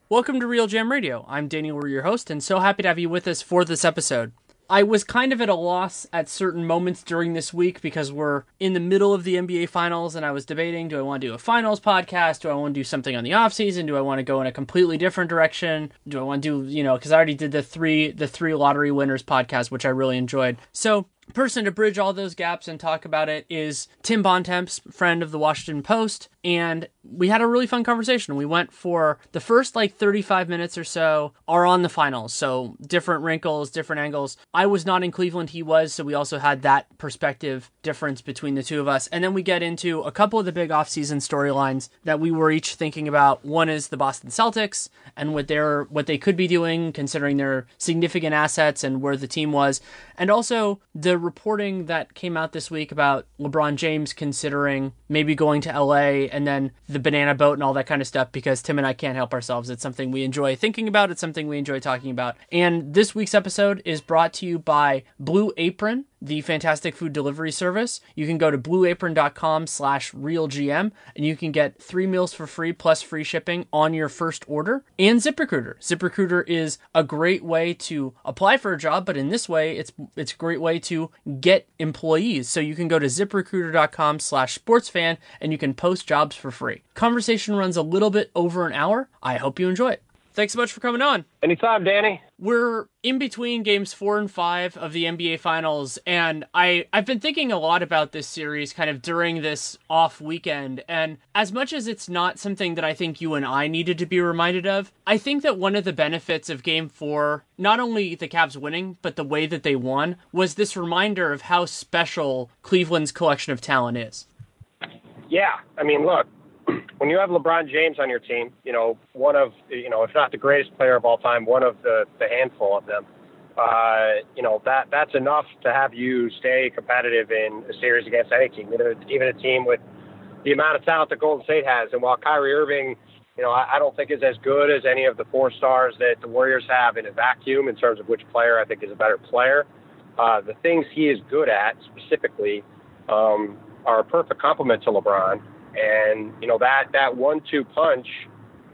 Welcome to Real Jam Radio. I'm Daniel, your host, and so happy to have you with us for this episode. I was kind of at a loss at certain moments during this week because we're in the middle of the NBA Finals, and I was debating, do I want to do a Finals podcast? Do I want to do something on the offseason? Do I want to go in a completely different direction? Do I want to do, because I already did the three lottery winners podcast, which I really enjoyed. So, person to bridge all those gaps and talk about it is Tim Bontemps, friend of the Washington Post, and we had a really fun conversation. We went for the first 35 minutes or so are on the finals, so different wrinkles, different angles. I was not in Cleveland, he was, so we also had that perspective difference between the two of us. And then we get into a couple of the big offseason storylines that we were each thinking about. One is the Boston Celtics and what they could be doing considering their significant assets and where the team was, and also the reporting that came out this week about LeBron James considering maybe going to LA, and then the banana boat and all that kind of stuff, because Tim and I can't help ourselves. It's something we enjoy thinking about. It's something we enjoy talking about. And this week's episode is brought to you by Blue Apron, the fantastic food delivery service. You can go to blueapron.com/realgm and you can get 3 meals for free plus free shipping on your first order. And ZipRecruiter. ZipRecruiter is a great way to apply for a job, but in this way, it's a great way to get employees. So you can go to ZipRecruiter.com/sportsfan and you can post jobs for free. Conversation runs a little bit over an hour. I hope you enjoy it. Thanks so much for coming on. Anytime, Danny. We're in between games 4 and 5 of the NBA Finals, and I've been thinking a lot about this series kind of during this off weekend, and as much as it's not something that I think you and I needed to be reminded of, I think that one of the benefits of game 4, not only the Cavs winning, but the way that they won, was this reminder of how special Cleveland's collection of talent is. Yeah, I mean, look, when you have LeBron James on your team, one of, if not the greatest player of all time, one of the handful of them, that's enough to have you stay competitive in a series against any team, even a team with the amount of talent that Golden State has. And while Kyrie Irving, I don't think is as good as any of the 4 stars that the Warriors have in a vacuum in terms of which player I think is a better player, the things he is good at specifically are a perfect complement to LeBron. And, that 1-2 punch,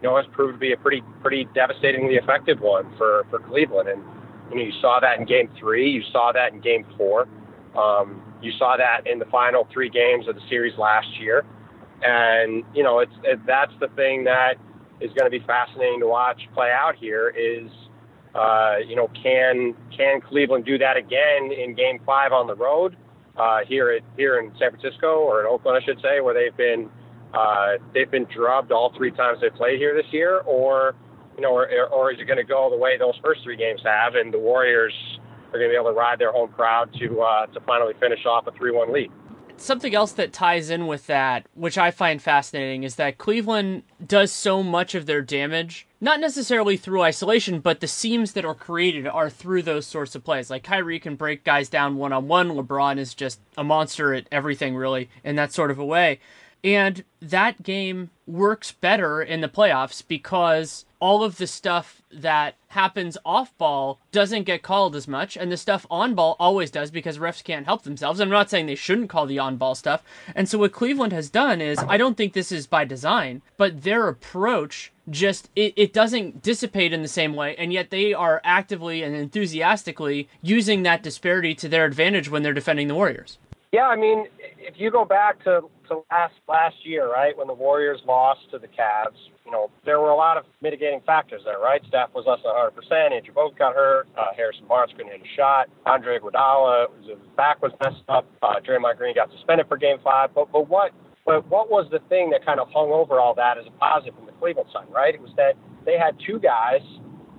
has proved to be a pretty devastatingly effective one for Cleveland. And, you saw that in game 3. You saw that in game 4. You saw that in the final 3 games of the series last year. And, that's the thing that is going to be fascinating to watch play out here is, can Cleveland do that again in game 5 on the road? Here in San Francisco, or in Oakland, I should say, where they've been drubbed all 3 times they've played here this year, or is it going to go the way those first 3 games have, and the Warriors are going to be able to ride their home crowd to finally finish off a 3-1 lead? Something else that ties in with that, which I find fascinating, is that Cleveland does so much of their damage, not necessarily through isolation, but the seams that are created are through those sorts of plays. Like Kyrie can break guys down one-on-one. LeBron is just a monster at everything, really, in that sort of a way. And that game works better in the playoffs because all of the stuff that happens off ball doesn't get called as much, and the stuff on ball always does because refs can't help themselves. I'm not saying they shouldn't call the on ball stuff. And so what Cleveland has done is, I don't think this is by design, but their approach just, it doesn't dissipate in the same way, and yet they are actively and enthusiastically using that disparity to their advantage when they're defending the Warriors. Yeah, I mean, if you go back to last year, right, when the Warriors lost to the Cavs, there were a lot of mitigating factors there, right? Steph was less than 100%. Andrew Bogut got hurt. Harrison Barnes couldn't hit a shot. Andre Iguodala, his back was messed up. Draymond Green got suspended for Game 5. But what was the thing that kind of hung over all that as a positive from the Cleveland side, right? It was that they had 2 guys,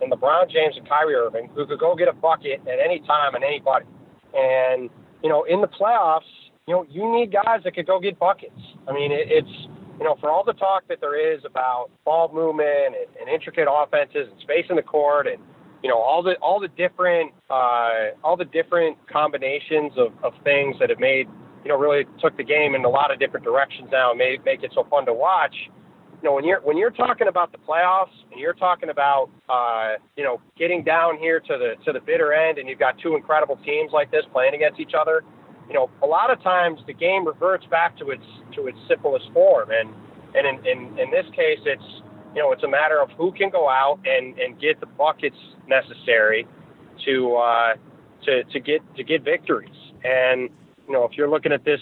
in LeBron James and Kyrie Irving, who could go get a bucket at any time and anybody. And in the playoffs, you need guys that could go get buckets. I mean, it's, for all the talk that there is about ball movement and intricate offenses and space in the court and, all the different combinations of things that have made, really took the game in a lot of different directions now and make it so fun to watch. When you're talking about the playoffs and you're talking about, getting down here to the bitter end, and you've got 2 incredible teams like this playing against each other, a lot of times the game reverts back to its simplest form. And in this case, it's, it's a matter of who can go out and get the buckets necessary to get victories. And if you're looking at this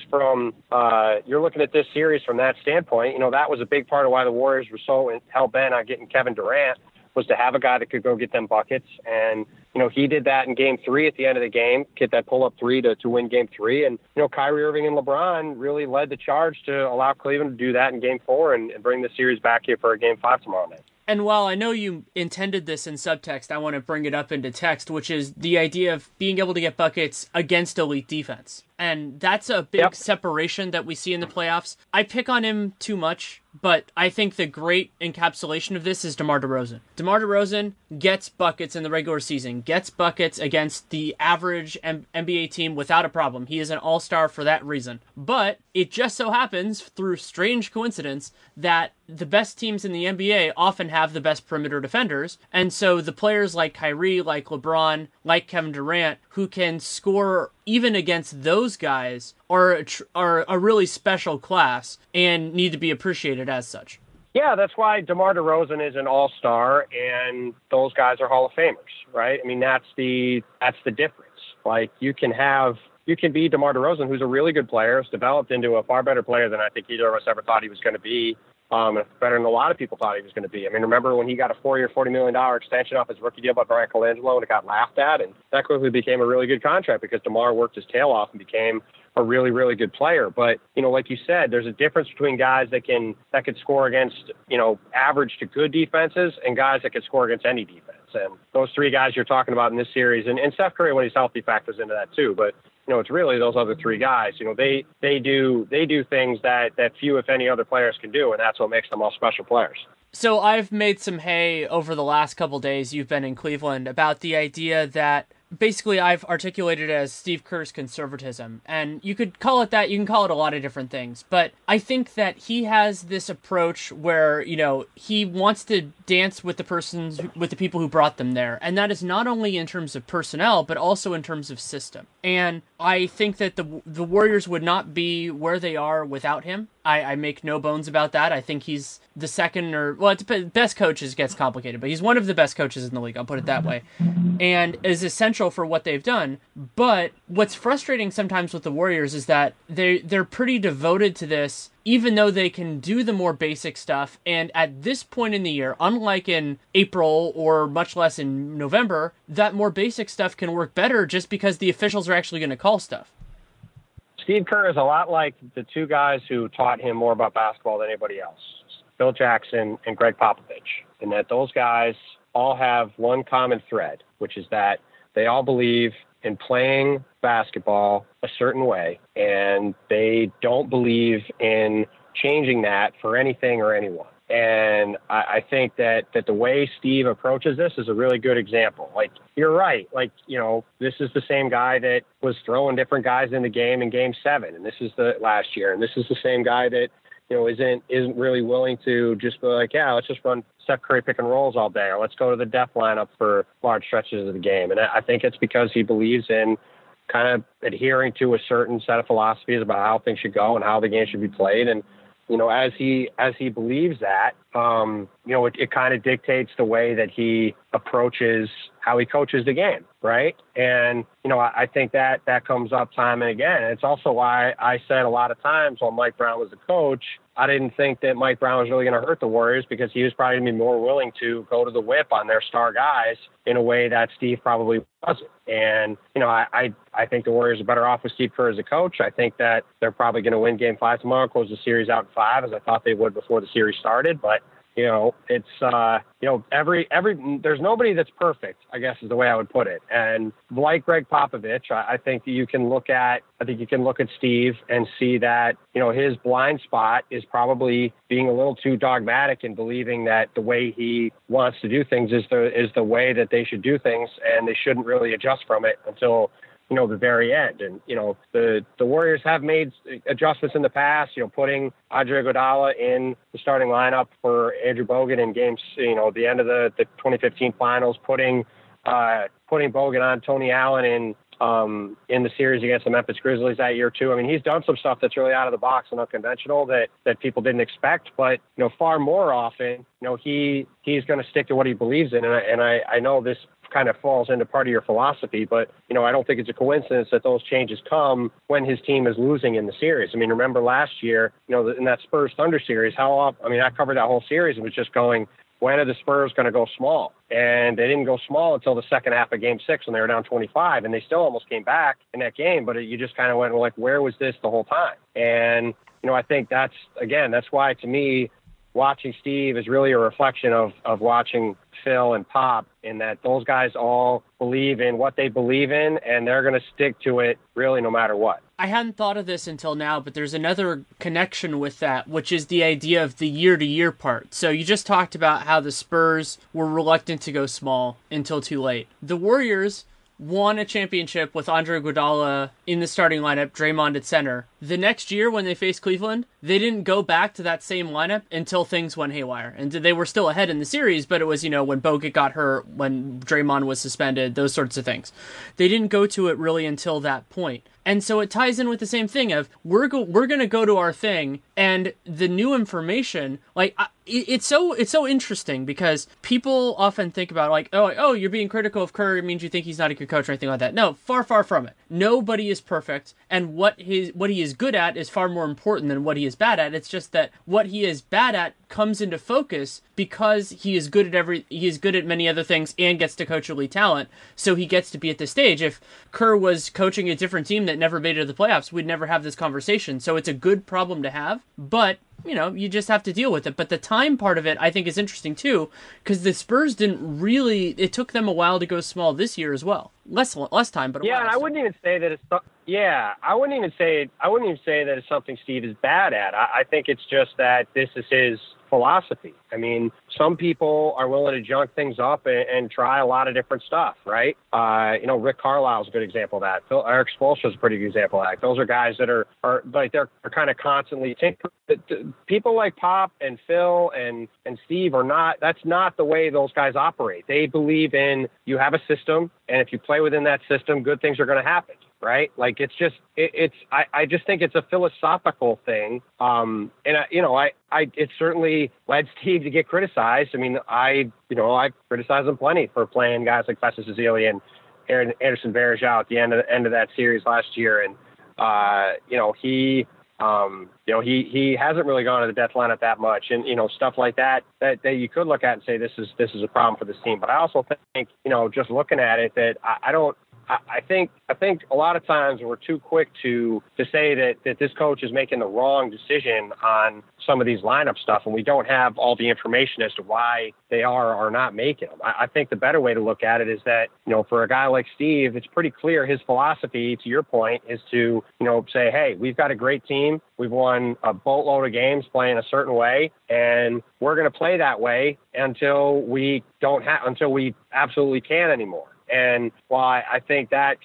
series from that standpoint, that was a big part of why the Warriors were so hell bent on getting Kevin Durant, was to have a guy that could go get them buckets. And he did that in Game 3 at the end of the game, get that pull-up three to win Game 3. And Kyrie Irving and LeBron really led the charge to allow Cleveland to do that in Game 4 and bring the series back here for a Game 5 tomorrow night. And while I know you intended this in subtext, I want to bring it up into text, which is the idea of being able to get buckets against elite defense. And that's a big separation that we see in the playoffs. I pick on him too much, but I think the great encapsulation of this is DeMar DeRozan. DeMar DeRozan gets buckets in the regular season, gets buckets against the average NBA team without a problem. He is an all-star for that reason. But it just so happens, through strange coincidence, that the best teams in the NBA often have the best perimeter defenders. And so the players like Kyrie, like LeBron, like Kevin Durant, who can score even against those guys, are a really special class and need to be appreciated as such. Yeah, that's why DeMar DeRozan is an all-star and those guys are Hall of Famers, right? I mean, that's the difference. Like, you can be DeMar DeRozan, who's a really good player, has developed into a far better player than I think either of us ever thought he was going to be. Better than a lot of people thought he was going to be. I mean, remember when he got a 4-year, $40 million extension off his rookie deal by Brian Colangelo and it got laughed at? And that quickly became a really good contract because DeMar worked his tail off and became a really, really good player. But, like you said, there's a difference between guys that can score against, average to good defenses and guys that can score against any defense. And those three guys you're talking about in this series, and Steph Curry, when he's healthy, factors into that too. But it's really those other three guys. They do things that few, if any, other players can do, and that's what makes them all special players. So I've made some hay over the last couple days you've been in Cleveland about the idea that basically I've articulated as Steve Kerr's conservatism. And you could call it that, you can call it a lot of different things. But I think that he has this approach where, he wants to dance with the people who brought them there. And that is not only in terms of personnel, but also in terms of system. And I think that the Warriors would not be where they are without him. I make no bones about that. I think he's the second best coaches gets complicated, but he's one of the best coaches in the league, I'll put it that way, and is essential for what they've done. But what's frustrating sometimes with the Warriors is that they're pretty devoted to this, even though they can do the more basic stuff. And at this point in the year, unlike in April or much less in November, that more basic stuff can work better just because the officials are actually going to call stuff. Steve Kerr is a lot like the two guys who taught him more about basketball than anybody else, Phil Jackson and Greg Popovich, in that those guys all have one common thread, which is that they all believe in playing basketball a certain way, and they don't believe in changing that for anything or anyone. And I think that the way Steve approaches this is a really good example. Like, you're right. Like, this is the same guy that was throwing different guys in the game in Game 7, and this is the last year. And this is the same guy that, isn't really willing to just be like, yeah, let's just run Steph Curry pick and rolls all day, or let's go to the depth lineup for large stretches of the game. And I think it's because he believes in kind of adhering to a certain set of philosophies about how things should go and how the game should be played. And, as he believes that, it kind of dictates the way that he approaches how he coaches the game, right? And, I think that comes up time and again. And it's also why I said a lot of times when Mike Brown was the coach, I didn't think that Mike Brown was really going to hurt the Warriors because he was probably going to be more willing to go to the whip on their star guys in a way that Steve probably wasn't. And, I think the Warriors are better off with Steve Kerr as a coach. I think that they're probably going to win Game 5 tomorrow, close the series out in 5, as I thought they would before the series started. But, it's, there's nobody that's perfect, I guess is the way I would put it. And like Greg Popovich, I think that you can look at Steve and see that, his blind spot is probably being a little too dogmatic and believing that the way he wants to do things is the way that they should do things, and they shouldn't really adjust from it until, the very end. And, the Warriors have made adjustments in the past, putting Andre Iguodala in the starting lineup for Andrew Bogut in games, the end of the 2015 finals, putting Bogut on Tony Allen in the series against the Memphis Grizzlies that year too. I mean, he's done some stuff that's really out of the box and unconventional that people didn't expect, but far more often, he's going to stick to what he believes in. And I know this kind of falls into part of your philosophy, but I don't think it's a coincidence that those changes come when his team is losing in the series. I mean, remember last year, in that Spurs Thunder series, I covered that whole series and was just going, when are the Spurs going to go small? And they didn't go small until the second half of Game 6 when they were down 25, and they still almost came back in that game. But you just kind of went like, where was this the whole time? And I think that's why to me, watching Steve is really a reflection of watching Phil and Pop, in that those guys all believe in what they believe in, and they're going to stick to it really no matter what. I hadn't thought of this until now, but there's another connection with that, which is the idea of the year-to-year part. So you just talked about how the Spurs were reluctant to go small until too late. The Warriors won a championship with Andre Iguodala in the starting lineup, Draymond at center. The next year when they faced Cleveland, they didn't go back to that same lineup until things went haywire. And they were still ahead in the series, but it was, when Bogut got hurt, when Draymond was suspended, those sorts of things. They didn't go to it really until that point. And so it ties in with the same thing of we're going to go to our thing, and the new information, it's so interesting because people often think about oh, you're being critical of Kerr, it means you think he's not a good coach or anything like that. No, far from it. Nobody is perfect, and what he is good at is far more important than what he is bad at. It's just that what he is bad at comes into focus because he is good at many other things and gets to coach elite talent, so he gets to be at this stage. If Kerr was coaching a different team that never made it to the playoffs, we'd never have this conversation. So it's a good problem to have, but you just have to deal with it. But the time part of it, I think, is interesting too, because the Spurs it took them a while to go small this year as well. Less time, but yeah, and I wouldn't even say that it's something Steve is bad at. I think it's just that this is his philosophy. I mean, some people are willing to junk things up and try a lot of different stuff, right? Rick Carlisle's a good example of that. Eric Spoelstra's a pretty good example of that. Those are guys that are they're kind of constantly tinkering. People like Pop and Phil and Steve that's not the way those guys operate. They believe in, you have a system, and if you play within that system, good things are going to happen. Right? I just think it's a philosophical thing. It certainly led Steve to get criticized. I mean, I criticize him plenty for playing guys like Festus Ezeli and Anderson Varejao at the end of that series last year. And, he hasn't really gone to the death lineup that much, and stuff like that you could look at and say this is a problem for this team. But I also think just looking at it, that I think a lot of times we're too quick to say that this coach is making the wrong decision on some of these lineup stuff, and we don't have all the information as to why they are or not making them. I think the better way to look at it is that, for a guy like Steve, it's pretty clear his philosophy, to your point, is to, say, hey, we've got a great team. We've won a boatload of games playing a certain way, and we're going to play that way until we absolutely can't anymore. And while I think that,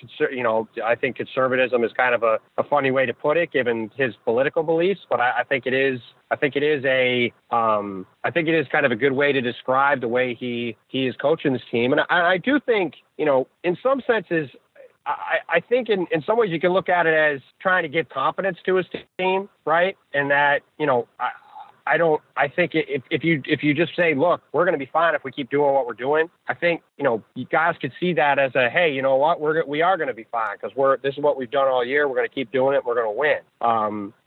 I think conservatism is kind of a funny way to put it, given his political beliefs, but I think it is kind of a good way to describe the way he is coaching this team. And I do think, in some senses, I think in some ways you can look at it as trying to give confidence to his team, right? And that, I think if you just say, look, we're going to be fine if we keep doing what we're doing, I think, you guys could see that as a, hey, you know what, we are going to be fine because this is what we've done all year. We're going to keep doing it. We're going to win.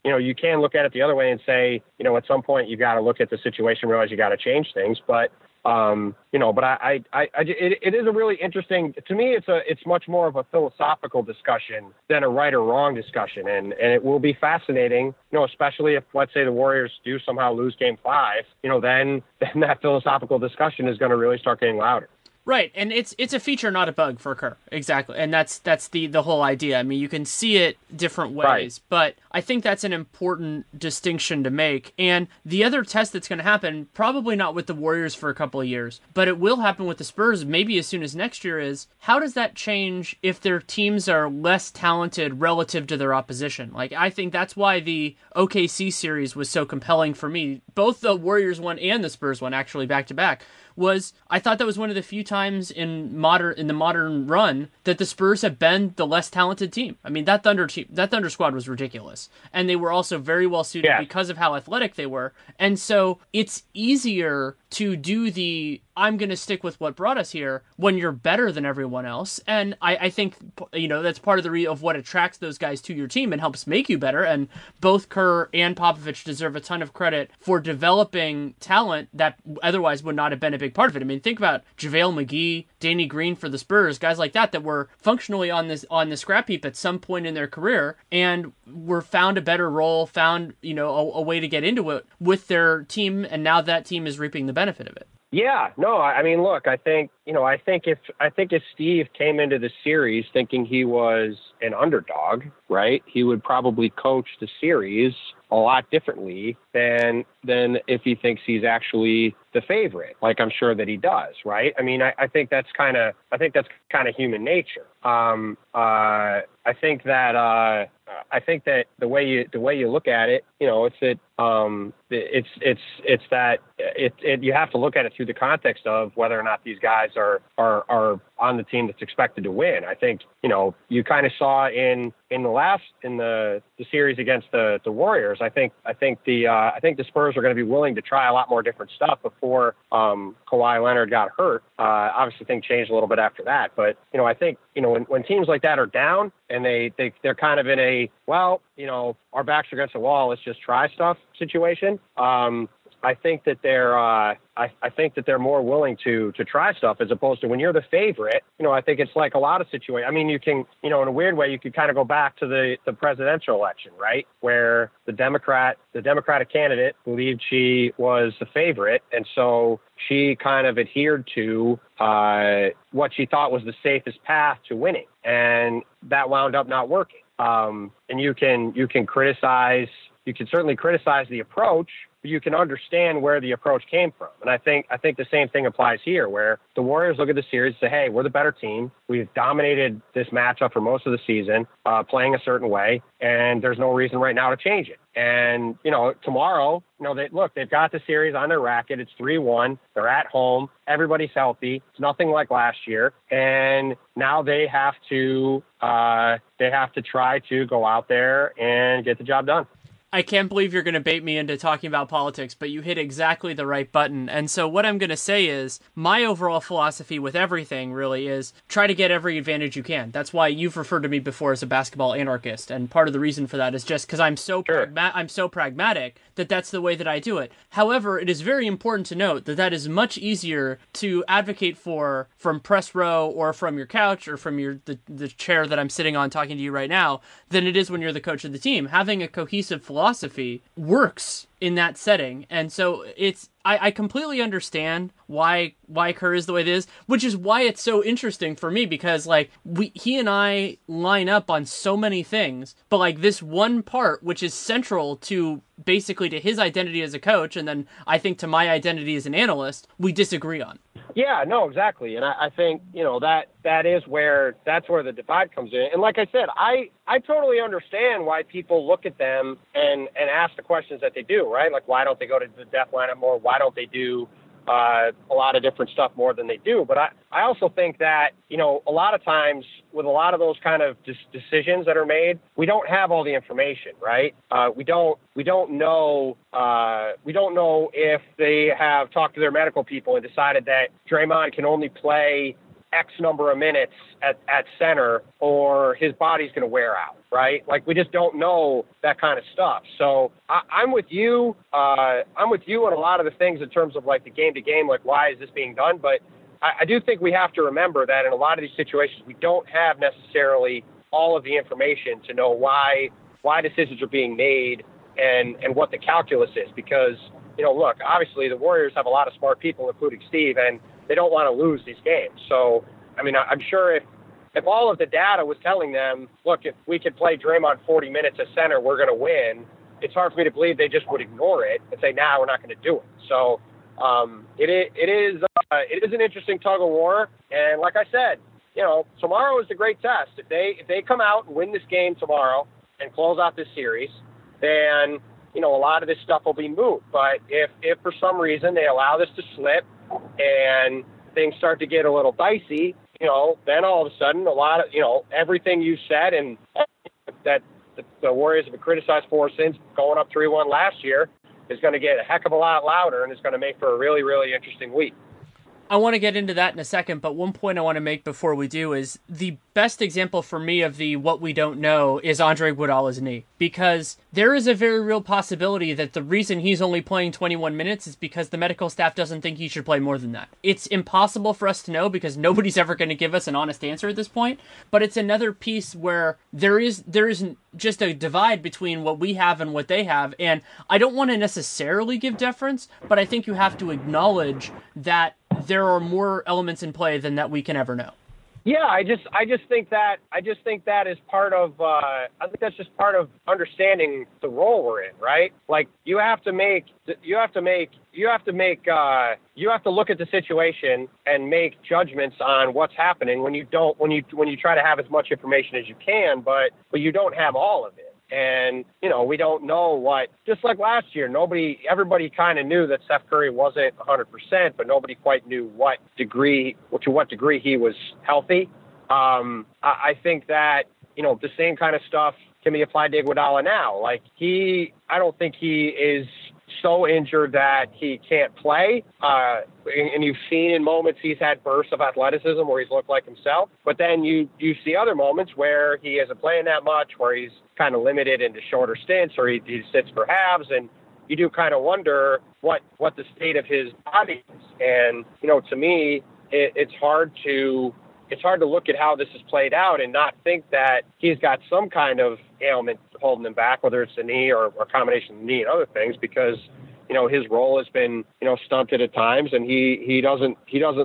You can look at it the other way and say, at some point you got to look at the situation, realize you got to change things. But, it is a really interesting, to me, it's much more of a philosophical discussion than a right or wrong discussion. And it will be fascinating, especially if, let's say, the Warriors do somehow lose Game 5, then that philosophical discussion is going to really start getting louder. Right, and it's a feature, not a bug for Kerr. Exactly, and that's the whole idea. I mean, you can see it different ways, right, but I think that's an important distinction to make. And the other test that's going to happen, probably not with the Warriors for a couple of years, but it will happen with the Spurs maybe as soon as next year, is how does that change if their teams are less talented relative to their opposition? I think that's why the OKC series was so compelling for me. Both the Warriors one and the Spurs one, actually, back-to-back. I thought that was one of the few times times in the modern run that the Spurs have been the less talented team. I mean, that Thunder squad was ridiculous, and they were also very well suited because of how athletic they were. And so it's easier to do the I'm going to stick with what brought us here when you're better than everyone else. And I think, that's part of of what attracts those guys to your team and helps make you better. And both Kerr and Popovich deserve a ton of credit for developing talent that otherwise would not have been a big part of it. I mean, think about JaVale McGee, Danny Green for the Spurs, guys like that were functionally on the scrap heap at some point in their career and were found a better role, found, a way to get into it with their team. And now that team is reaping the benefit of it. Yeah, no, I mean, look, I think if Steve came into the series thinking he was an underdog, right, he would probably coach the series a lot differently than if he thinks he's actually the favorite, like I'm sure that he does, right? I mean, I think that's kind of human nature. I think that the way you look at it, it's that you have to look at it through the context of whether or not these guys are on the team that's expected to win. I think, you kind of saw in the series against the Warriors. I think the Spurs are going to be willing to try a lot more different stuff before Kawhi Leonard got hurt. Obviously, things changed a little bit after that, but I think when teams like that are down and they're kind of in a our backs are against the wall, let's just try stuff situation. I think that they're more willing to try stuff as opposed to when you're the favorite. I think it's like a lot of situations. I mean, you can, in a weird way, you could kind of go back to the presidential election, right, where the Democratic candidate believed she was the favorite, and so she kind of adhered to what she thought was the safest path to winning, and that wound up not working. And you can certainly criticize the approach, but you can understand where the approach came from. And I think the same thing applies here, where the Warriors look at the series and say, hey, we're the better team. We've dominated this matchup for most of the season, playing a certain way, and there's no reason right now to change it. And, tomorrow, they've got the series on their racket. It's 3-1. They're at home. Everybody's healthy. It's nothing like last year. And now they have to try to go out there and get the job done. I can't believe you're going to bait me into talking about politics, but you hit exactly the right button. And so what I'm going to say is my overall philosophy with everything really is try to get every advantage you can. That's why you've referred to me before as a basketball anarchist. And part of the reason for that is just because I'm so pragmatic that's the way that I do it. However, it is very important to note that is much easier to advocate for from press row or from your couch or from the chair that I'm sitting on talking to you right now than it is when you're the coach of the team. Having a cohesive philosophy works in that setting. And so I completely understand why Kerr is the way it is, which is why it's so interesting for me, because he and I line up on so many things, but this one part, which is central to basically to his identity as a coach, and then I think to my identity as an analyst, we disagree on. Yeah, no, exactly. And I think, that's where the divide comes in. And like I said, I totally understand why people look at them and ask the questions that they do, right? Like, why don't they go to the death lineup more? Why don't they do a lot of different stuff more than they do? But I also think that, a lot of times with a lot of those kind of decisions that are made, we don't have all the information, right? We don't know if they have talked to their medical people and decided that Draymond can only play X number of minutes at center or his body's going to wear out, right? We just don't know that kind of stuff. So I'm with you. I'm with you on a lot of the things in terms of the game to game, why is this being done? But I do think we have to remember that in a lot of these situations, we don't have necessarily all of the information to know why decisions are being made and what the calculus is. Because, look, obviously the Warriors have a lot of smart people, including Steve, and they don't want to lose these games. So, I mean, I'm sure if all of the data was telling them, look, if we could play Draymond 40 minutes at center, we're going to win, it's hard for me to believe they just would ignore it and say, we're not going to do it. So it is an interesting tug of war. And like I said, tomorrow is the great test. If they come out and win this game tomorrow and close out this series, then, a lot of this stuff will be moot. But if for some reason they allow this to slip and things start to get a little dicey, then all of a sudden a lot of, everything you said and that the Warriors have been criticized for since going up 3-1 last year is going to get a heck of a lot louder, and it's going to make for a really, really interesting week. I want to get into that in a second, but one point I want to make before we do is the best example for me of the what we don't know is Andre Iguodala's knee, because there is a very real possibility that the reason he's only playing 21 minutes is because the medical staff doesn't think he should play more than that. It's impossible for us to know because nobody's ever going to give us an honest answer at this point, but it's another piece where there is just a divide between what we have and what they have, and I don't want to necessarily give deference, but I think you have to acknowledge that there are more elements in play than that we can ever know. Yeah, I just think that is part of I think that's just part of understanding the role we're in, right? Like you have to look at the situation and make judgments on what's happening when you try to have as much information as you can, but you don't have all of it. And, we don't know just like last year, everybody kind of knew that Steph Curry wasn't 100%, but nobody quite knew to what degree he was healthy. I think that, the same kind of stuff can be applied to Iguodala now. Like I don't think he is so injured that he can't play. And you've seen in moments he's had bursts of athleticism where he's looked like himself. But then you see other moments where he isn't playing that much, where he's kind of limited into shorter stints, or he sits for halves. And you do kind of wonder what the state of his body is. And, to me, it's hard to look at how this has played out and not think that he's got some kind of ailment holding him back, whether it's the knee or a combination of the knee and other things, because, his role has been, stunted at times, and he doesn't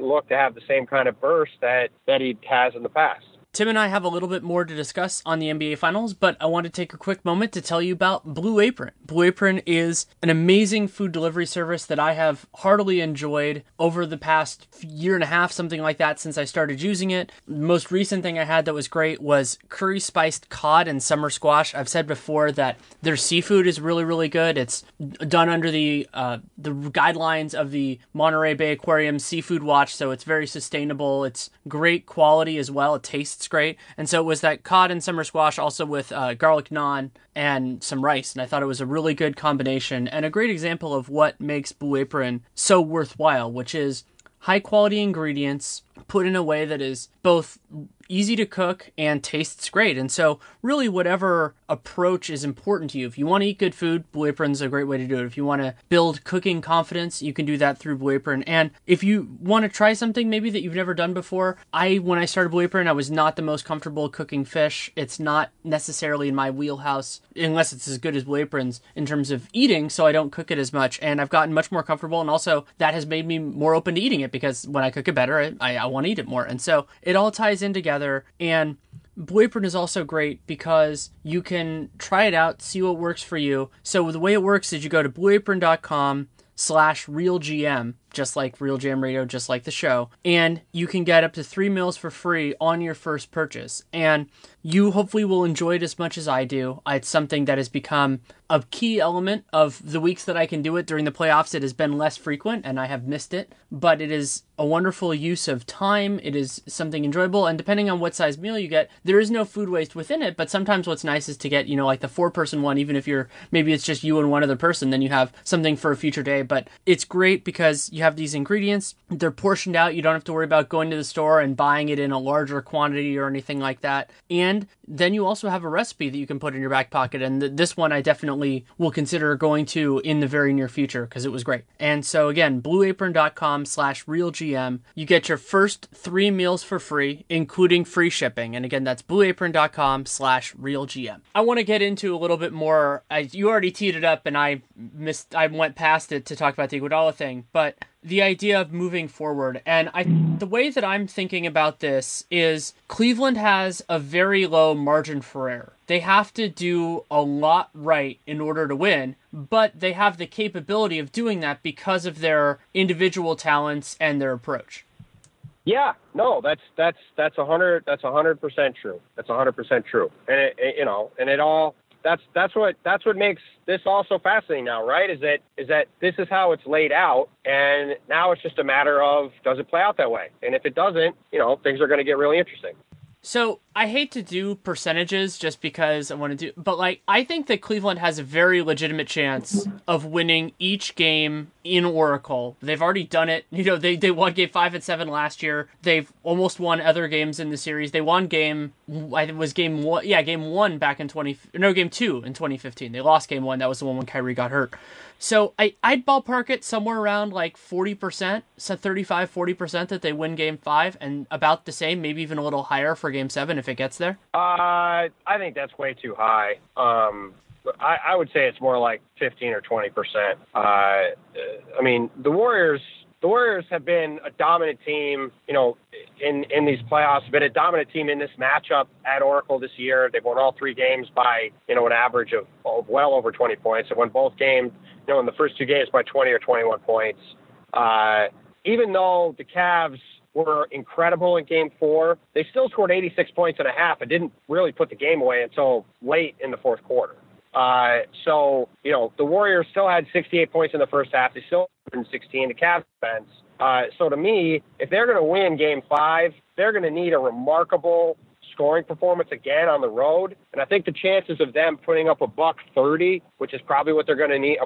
look to have the same kind of burst that he has in the past. Tim and I have a little bit more to discuss on the NBA Finals, but I want to take a quick moment to tell you about Blue Apron. Blue Apron is an amazing food delivery service that I have heartily enjoyed over the past year and a half, something like that, since I started using it. The most recent thing I had that was great was curry spiced cod and summer squash. I've said before that their seafood is really, really good. It's done under the guidelines of the Monterey Bay Aquarium Seafood Watch, so it's very sustainable. It's great quality as well. It tastes great. And so it was that cod and summer squash also with garlic naan and some rice. And I thought it was a really good combination and a great example of what makes Blue Apron so worthwhile, which is high quality ingredients put in a way that is both easy to cook and tastes great. And so really whatever approach is important to you, if you want to eat good food, Blue Apron's a great way to do it. If you want to build cooking confidence, you can do that through Blue Apron. And if you want to try something maybe that you've never done before, when I started Blue Apron, I was not the most comfortable cooking fish. It's not necessarily in my wheelhouse unless it's as good as Blue Apron's in terms of eating, so I don't cook it as much. And I've gotten much more comfortable, and also that has made me more open to eating it because when I cook it better, I want to eat it more. And so it all ties in together. And Blue Apron is also great because you can try it out, see what works for you. So the way it works is you go to blueapron.com/RealGM, just like Real Jam Radio, just like the show, and you can get up to 3 meals for free on your first purchase. And you hopefully will enjoy it as much as I do. It's something that has become a key element of the weeks that I can do it. During the playoffs, it has been less frequent, and I have missed it, but it is a wonderful use of time. It is something enjoyable, and depending on what size meal you get, there is no food waste within it, but sometimes what's nice is to get, like the 4-person one, even if maybe it's just you and one other person, then you have something for a future day. But it's great because you have these ingredients, they're portioned out, you don't have to worry about going to the store and buying it in a larger quantity or anything like that. And then you also have a recipe that you can put in your back pocket, and this one I definitely will consider going to in the very near future because it was great. And so again, blueapron.com/RealGM, you get your first 3 meals for free, including free shipping. And again, that's blueapron.com/RealGM. I want to get into a little bit more. You already teed it up and I went past it to talk about the Iguodala thing, but the idea of moving forward. And the way that I'm thinking about this is Cleveland has a very low margin for error. They have to do a lot right in order to win, but they have the capability of doing that because of their individual talents and their approach. Yeah, no, that's 100% true. That's 100% true. And it all, that's what makes this all so fascinating now, right? Is that this is how it's laid out, and now it's just a matter of, does it play out that way? And if it doesn't, things are going to get really interesting. So I hate to do percentages just because I want to do, but I think that Cleveland has a very legitimate chance of winning each game in Oracle. They've already done it. They won game 5 and 7 last year. They've almost won other games in the series. They won game 1 back in game 2 in 2015. They lost game 1. That was the one when KYRIE got hurt. So I'd ballpark it somewhere around 40%, so 35-40% that they win game 5, and about the same, maybe even a little higher for game 7 if it gets there. I think that's way too high. I would say it's more like 15 or 20%. The Warriors have been a dominant team, in these playoffs, have been a dominant team in this matchup at Oracle this year. They've won all 3 games by, an average of well over 20 points. They won both games, in the first 2 games by 20 or 21 points. Even though the Cavs were incredible in game 4, they still scored 86 points and a half and didn't really put the game away until late in the fourth quarter. So the Warriors still had 68 points in the first half. They still had 16. The Cavs defense. So to me, if they're going to win game 5, they're going to need a remarkable scoring performance again on the road. And I think the chances of them putting up a $130, which is probably what they're going to need,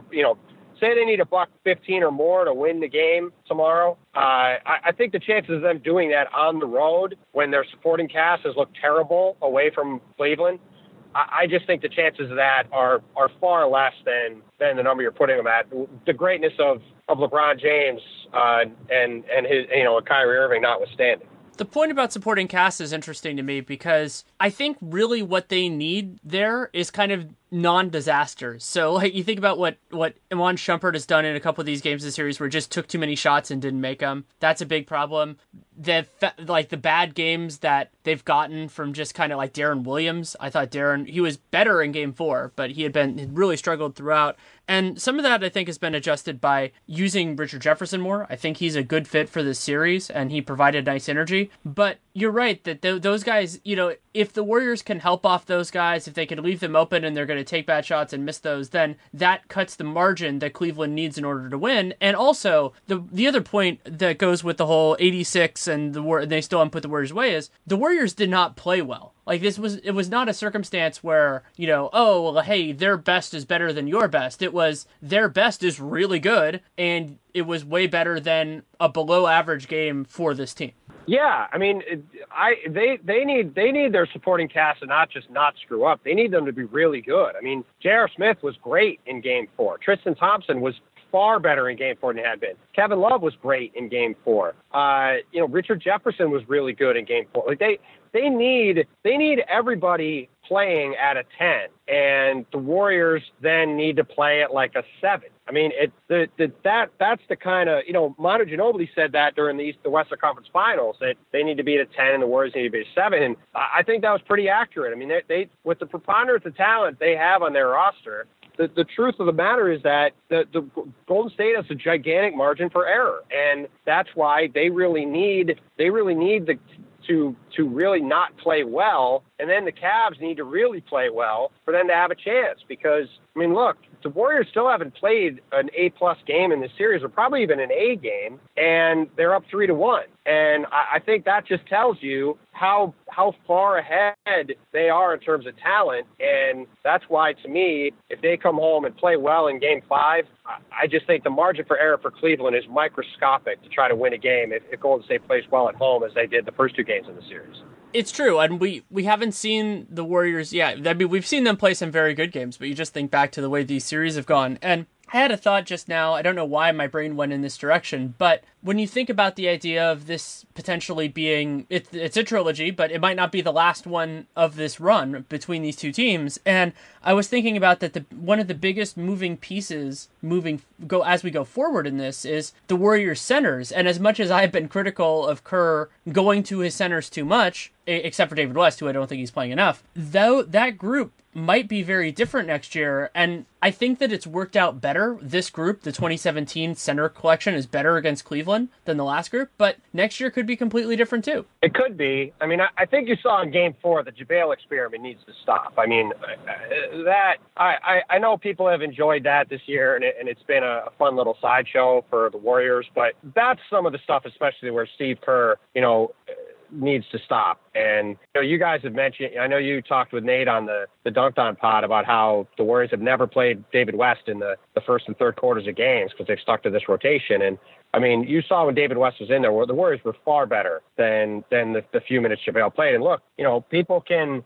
say they need a $115 or more to win the game tomorrow. I think the chances of them doing that on the road when their supporting cast has looked terrible away from Cleveland, I just think the chances of that are far less than the number you're putting them at. The greatness of LeBron James and his Kyrie Irving notwithstanding. The point about supporting cast is interesting to me because I think really what they need there is kind of non-disasters. So you think about what Iman Shumpert has done in a couple of these games of the series where he just took too many shots and didn't make them. That's a big problem. The bad games that they've gotten from just kind of like Darren Williams. I thought he was better in game 4, but he had really struggled throughout. And some of that I think has been adjusted by using Richard Jefferson more. I think he's a good fit for this series and he provided nice energy. But you're right that those guys, if the Warriors can help off those guys, if they can leave them open and they're going to take bad shots and miss those, then that cuts the margin that Cleveland needs in order to win. And also, the other point that goes with the whole 86 and they still haven't put the Warriors away is the Warriors did not play well. It was not a circumstance where, hey, their best is better than your best. It was their best is really good, and it was way better than a below average game for this team. Yeah, they need their supporting cast to not screw up. They need them to be really good. J.R. Smith was great in game 4. Tristan Thompson was far better in game 4 than he had been. Kevin Love was great in game 4. Richard Jefferson was really good in game 4. They need everybody playing at a 10, and the Warriors then need to play at like a 7. That's the kind of, Manu Ginobili said that during the Western Conference Finals, that they need to be at a 10 and the Warriors need to be at a 7. And I think that was pretty accurate. They with the preponderance of talent they have on their roster, the truth of the matter is that the Golden State has a gigantic margin for error, and that's why they really need to really not play well, and then the Cavs need to really play well for them to have a chance. Because look, the Warriors still haven't played an A+ game in this series, or probably even an A game, and they're up 3-1. And I think that just tells you how far ahead they are in terms of talent. And that's why, to me, if they come home and play well in game 5, I just think the margin for error for Cleveland is microscopic to try to win a game if Golden State plays well at home as they did the first 2 games in the series. It's true, and we haven't seen the Warriors. Yeah, we've seen them play some very good games, but you just think back to the way these series have gone. And I had a thought just now. I don't know why my brain went in this direction, but when you think about the idea of this potentially being, it's a trilogy, but it might not be the last one of this run between these two teams. And I was thinking about that one of the biggest moving pieces as we go forward in this is the Warriors centers. And as much as I've been critical of Kerr going to his centers too much, except for David West, who I don't think he's playing enough, though that group might be very different next year. And I think that it's worked out better. This group, the 2017 center collection, is better against Cleveland Cleveland than the last group, but next year could be completely different too. It could be. I mean, I think you saw in Game 4 the JaVale experiment needs to stop. I mean, I know people have enjoyed that this year, and it's been a fun little sideshow for the Warriors, but that's some of the stuff, especially where Steve Kerr, needs to stop. And you guys have mentioned, I know you talked with Nate on the Dunked On pod about how the Warriors have never played David West in the first and third quarters of games because they've stuck to this rotation. And I mean, you saw when David West was in there, the Warriors were far better than the few minutes JaVale played. And look, people can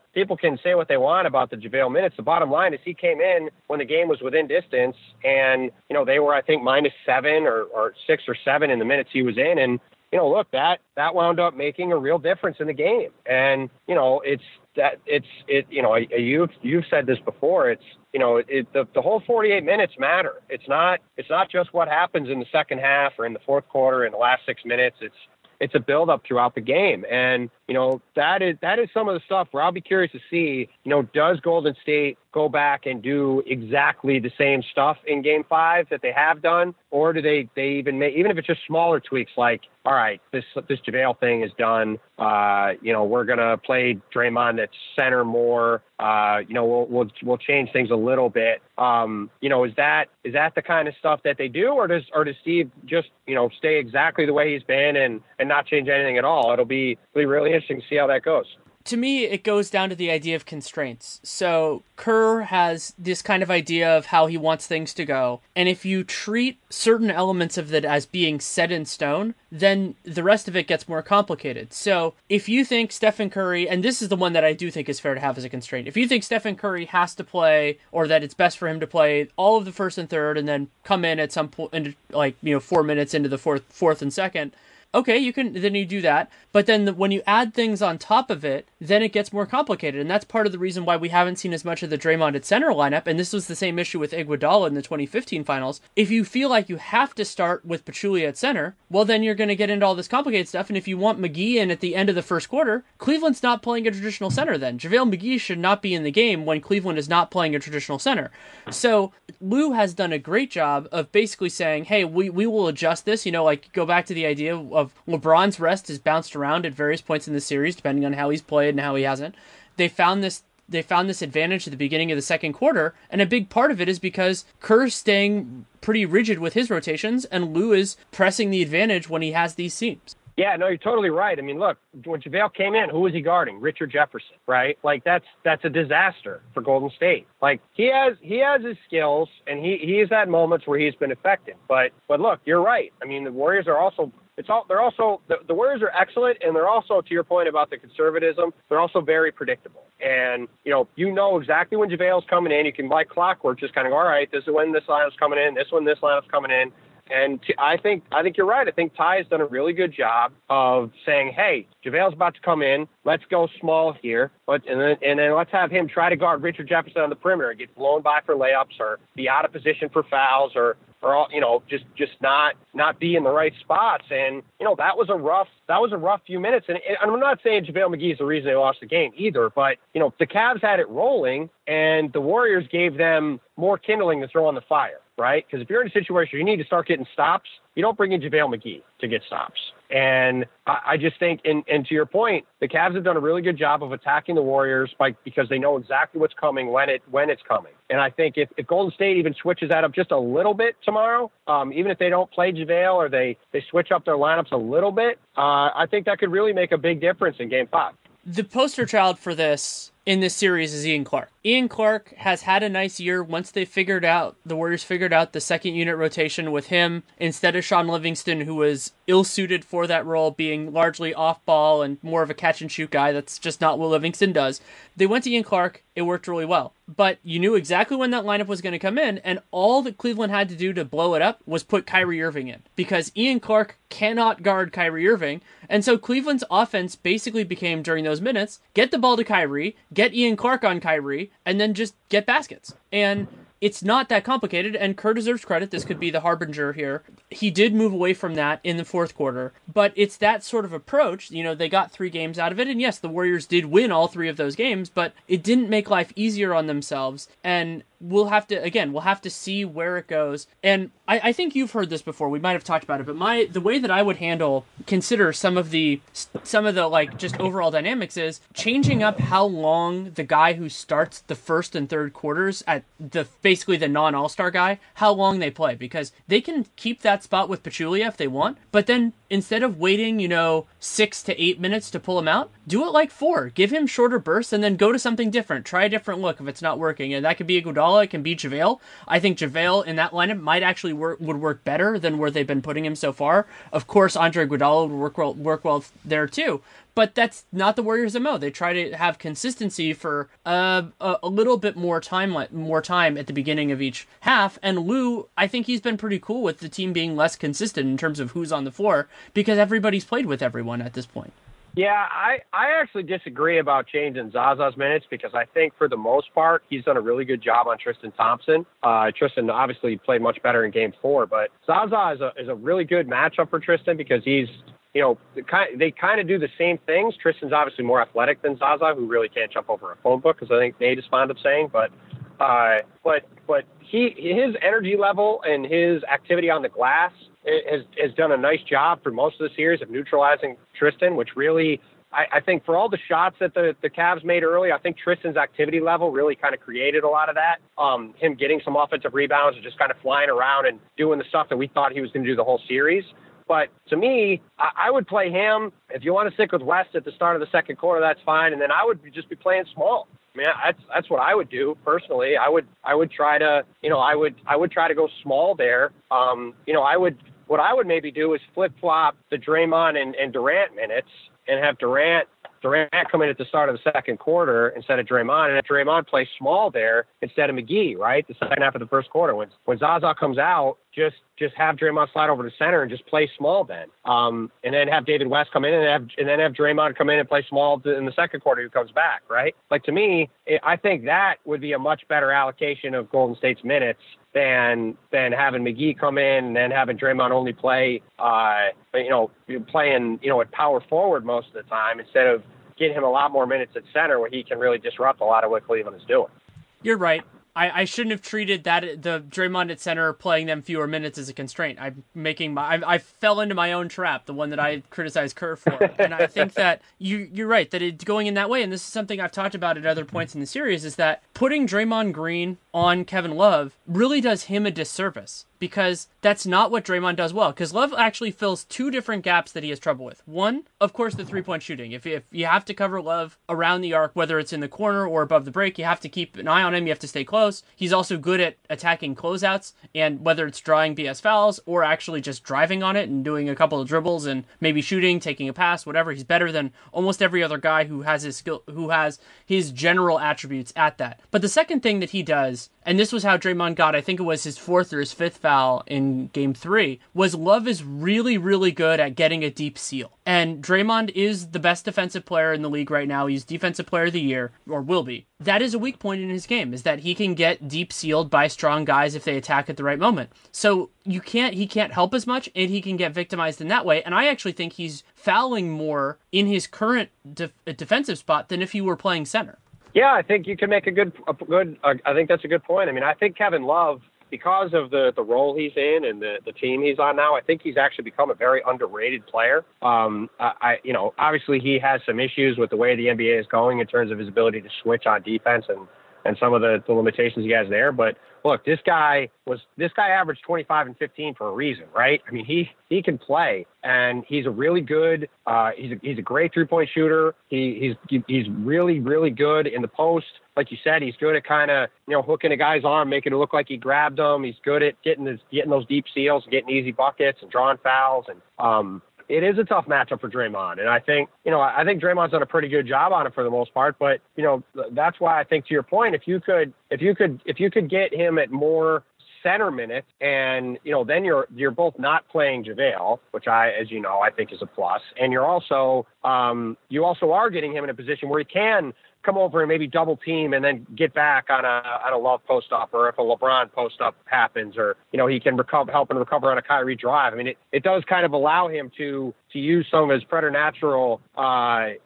say what they want about the JaVale minutes. The bottom line is he came in when the game was within distance, and they were, I think, -7 or 6 or 7 in the minutes he was in. And look, that wound up making a real difference in the game. And, you've said this before. The whole 48 minutes matter. It's not just what happens in the second half or in the fourth quarter in the last 6 minutes. It's a buildup throughout the game. And, that is some of the stuff where I'll be curious to see, does Golden State go back and do exactly the same stuff in Game 5 that they have done? Or do they even if it's just smaller tweaks like, all right, this JaVale thing is done. We're going to play Draymond at center more. We'll change things a little bit. Is that the kind of stuff that they do, or does Steve just, stay exactly the way he's been and not change anything at all? It'll be really interesting to see how that goes. To me, it goes down to the idea of constraints. So Kerr has this kind of idea of how he wants things to go. And if you treat certain elements of it as being set in stone, then the rest of it gets more complicated. So if you think Stephen Curry, and this is the one that I do think is fair to have as a constraint, if you think Stephen Curry has to play, or that it's best for him to play all of the first and third and then come in at some point, 4 minutes into the fourth and second, okay, then you do that. But then when you add things on top of it, then it gets more complicated. And that's part of the reason why we haven't seen as much of the Draymond at center lineup. And this was the same issue with Iguodala in the 2015 finals. If you feel like you have to start with Pachulia at center, well, then you're going to get into all this complicated stuff. And if you want McGee in at the end of the first quarter, Cleveland's not playing a traditional center then. JaVale McGee should not be in the game when Cleveland is not playing a traditional center. So Lou has done a great job of basically saying, hey, we will adjust this. Go back to the idea of LeBron's rest has bounced around at various points in the series, depending on how he's played and how he hasn't. They found this advantage at the beginning of the second quarter, and a big part of it is because Kerr's staying pretty rigid with his rotations, and Lou is pressing the advantage when he has these seams. Yeah, no, you're totally right. I mean, look, when JaVale came in, who was he guarding? Richard Jefferson, right? That's a disaster for Golden State. He has his skills, and he has had moments where he's been effective. But look, you're right. I mean, the Warriors are also. The Warriors are excellent, and they're also, to your point about the conservatism, they're also very predictable. And, exactly when JaVale's coming in. You can, like clockwork, just kind of go, all right, this is when this lineup's coming in, this lineup's coming in. And I think you're right. I think Ty has done a really good job of saying, hey, JaVale's about to come in. Let's go small here. And then let's have him try to guard Richard Jefferson on the perimeter and get blown by for layups or be out of position for fouls or just not be in the right spots. And, that was a rough few minutes. And I'm not saying JaVale McGee is the reason they lost the game either, but, the Cavs had it rolling and the Warriors gave them more kindling to throw on the fire, right? Because if you're in a situation where you need to start getting stops, you don't bring in JaVale McGee to get stops. And I just think, and to your point, the Cavs have done a really good job of attacking the Warriors because they know exactly what's coming when it's coming. And I think if Golden State even switches that up just a little bit tomorrow, even if they don't play JaVale or they switch up their lineups a little bit, I think that could really make a big difference in Game 5. The poster child for this in this series is Ian Clark. Ian Clark has had a nice year once the Warriors figured out the second unit rotation with him instead of Sean Livingston, who was ill-suited for that role, being largely off-ball and more of a catch-and-shoot guy. That's just not what Livingston does. They went to Ian Clark. It worked really well. But you knew exactly when that lineup was going to come in, and all that Cleveland had to do to blow it up was put KYRIE Irving in, because Ian Clark cannot guard KYRIE Irving. And so Cleveland's offense basically became, during those minutes, get the ball to KYRIE, get Ian Clark on KYRIE, and then just get baskets. And it's not that complicated, and Kerr deserves credit. This could be the harbinger here. He did move away from that in the fourth quarter, but it's that sort of approach. They got 3 games out of it, and yes, the Warriors did win all 3 of those games, but it didn't make life easier on themselves, and we'll have to see where it goes. And I think you've heard this before. We might have talked about it, but the way that I would consider some of the like just overall dynamics is changing up how long the guy who starts the first and third quarters at basically the non-all-star guy, how long they play, because they can keep that spot with Pachulia if they want, but then instead of waiting, 6 to 8 minutes to pull him out, do it like 4. Give him shorter bursts and then go to something different. Try a different look if it's not working. And that could be Iguodala, it can be JaVale. I think JaVale in that lineup might actually would work better than where they've been putting him so far. Of course, Andre Iguodala would work well there too. But that's not the Warriors' MO. They try to have consistency for a little bit more time at the beginning of each half. And Lou, I think he's been pretty cool with the team being less consistent in terms of who's on the floor because everybody's played with everyone at this point. Yeah, I actually disagree about changing Zaza's minutes because I think for the most part he's done a really good job on Tristan Thompson. Tristan obviously played much better in Game 4, but Zaza is a really good matchup for Tristan because he's they kind of do the same things. Tristan's obviously more athletic than Zaza, who really can't jump over a phone book, as I think Nate is fond of saying. But his energy level and his activity on the glass has done a nice job for most of the series of neutralizing Tristan, which really, I think for all the shots that the Cavs made early, I think Tristan's activity level really kind of created a lot of that. Him getting some offensive rebounds and just kind of flying around and doing the stuff that we thought he was going to do the whole series. But to me, I would play him. If you want to stick with West at the start of the second quarter, that's fine. And then I would just be playing small. I mean, that's what I would do personally. I would try to, I would try to go small there. What I would maybe do is flip flop the Draymond and Durant minutes and have Durant come in at the start of the second quarter instead of Draymond, and have Draymond play small there instead of McGee, right? The second half of the first quarter. When Zaza comes out, just have Draymond slide over to center and just play small then. And then have David West come in and then have Draymond come in and play small in the second quarter who comes back, right? Like, to me, I think that would be a much better allocation of Golden State's minutes than having McGee come in and then having Draymond only play, playing, at power forward most of the time instead of getting him a lot more minutes at center where he can really disrupt a lot of what Cleveland is doing. You're right. I shouldn't have treated the Draymond at center playing them fewer minutes as a constraint. I fell into my own trap, the one that I criticized Kerr for. And I think that you're right, that it's going in that way. And this is something I've talked about at other points in the series, is that putting Draymond Green on Kevin Love really does him a disservice. Because that's not what Draymond does well. Because Love actually fills two different gaps that he has trouble with. One, of course, the three-point shooting. If you have to cover Love around the arc, whether it's in the corner or above the break, you have to keep an eye on him. You have to stay close. He's also good at attacking closeouts, and whether it's drawing BS fouls or actually just driving on it and doing a couple of dribbles and maybe shooting, taking a pass, whatever. He's better than almost every other guy who has his skill, who has his general attributes at that. But the second thing that he does, and this was how Draymond got, I think it was his fourth or his fifth foul in Game 3, was Love is really, really good at getting a deep seal. And Draymond is the best defensive player in the league right now. He's Defensive Player of the Year, or will be. That is a weak point in his game, is that he can get deep sealed by strong guys if they attack at the right moment. So he can't help as much, and he can get victimized in that way. And I actually think he's fouling more in his current defensive spot than if he were playing center. Yeah, I think you can make a good. I think that's a good point. I mean, I think Kevin Love, because of the role he's in and the team he's on now, I think he's actually become a very underrated player. Obviously he has some issues with the way the NBA is going in terms of his ability to switch on defense and some of the limitations he has there. But look, this guy averaged 25 and 15 for a reason, right? I mean, he can play, and he's a really good. He's a great 3-point shooter. He's really, really good in the post. Like you said, he's good at kind of, hooking a guy's arm, making it look like he grabbed him. He's good at getting those deep seals, getting easy buckets and drawing fouls. And it is a tough matchup for Draymond. And I think Draymond's done a pretty good job on it for the most part. But, that's why I think, to your point, if you could get him at more center minutes, and then you're both not playing JaVale, which I think is a plus, and you're also you also are getting him in a position where he can come over and maybe double team and then get back on a Love post up, or if a LeBron post up happens, or he can help and recover on a KYRIE drive. I mean, it does kind of allow him to use some of his preternatural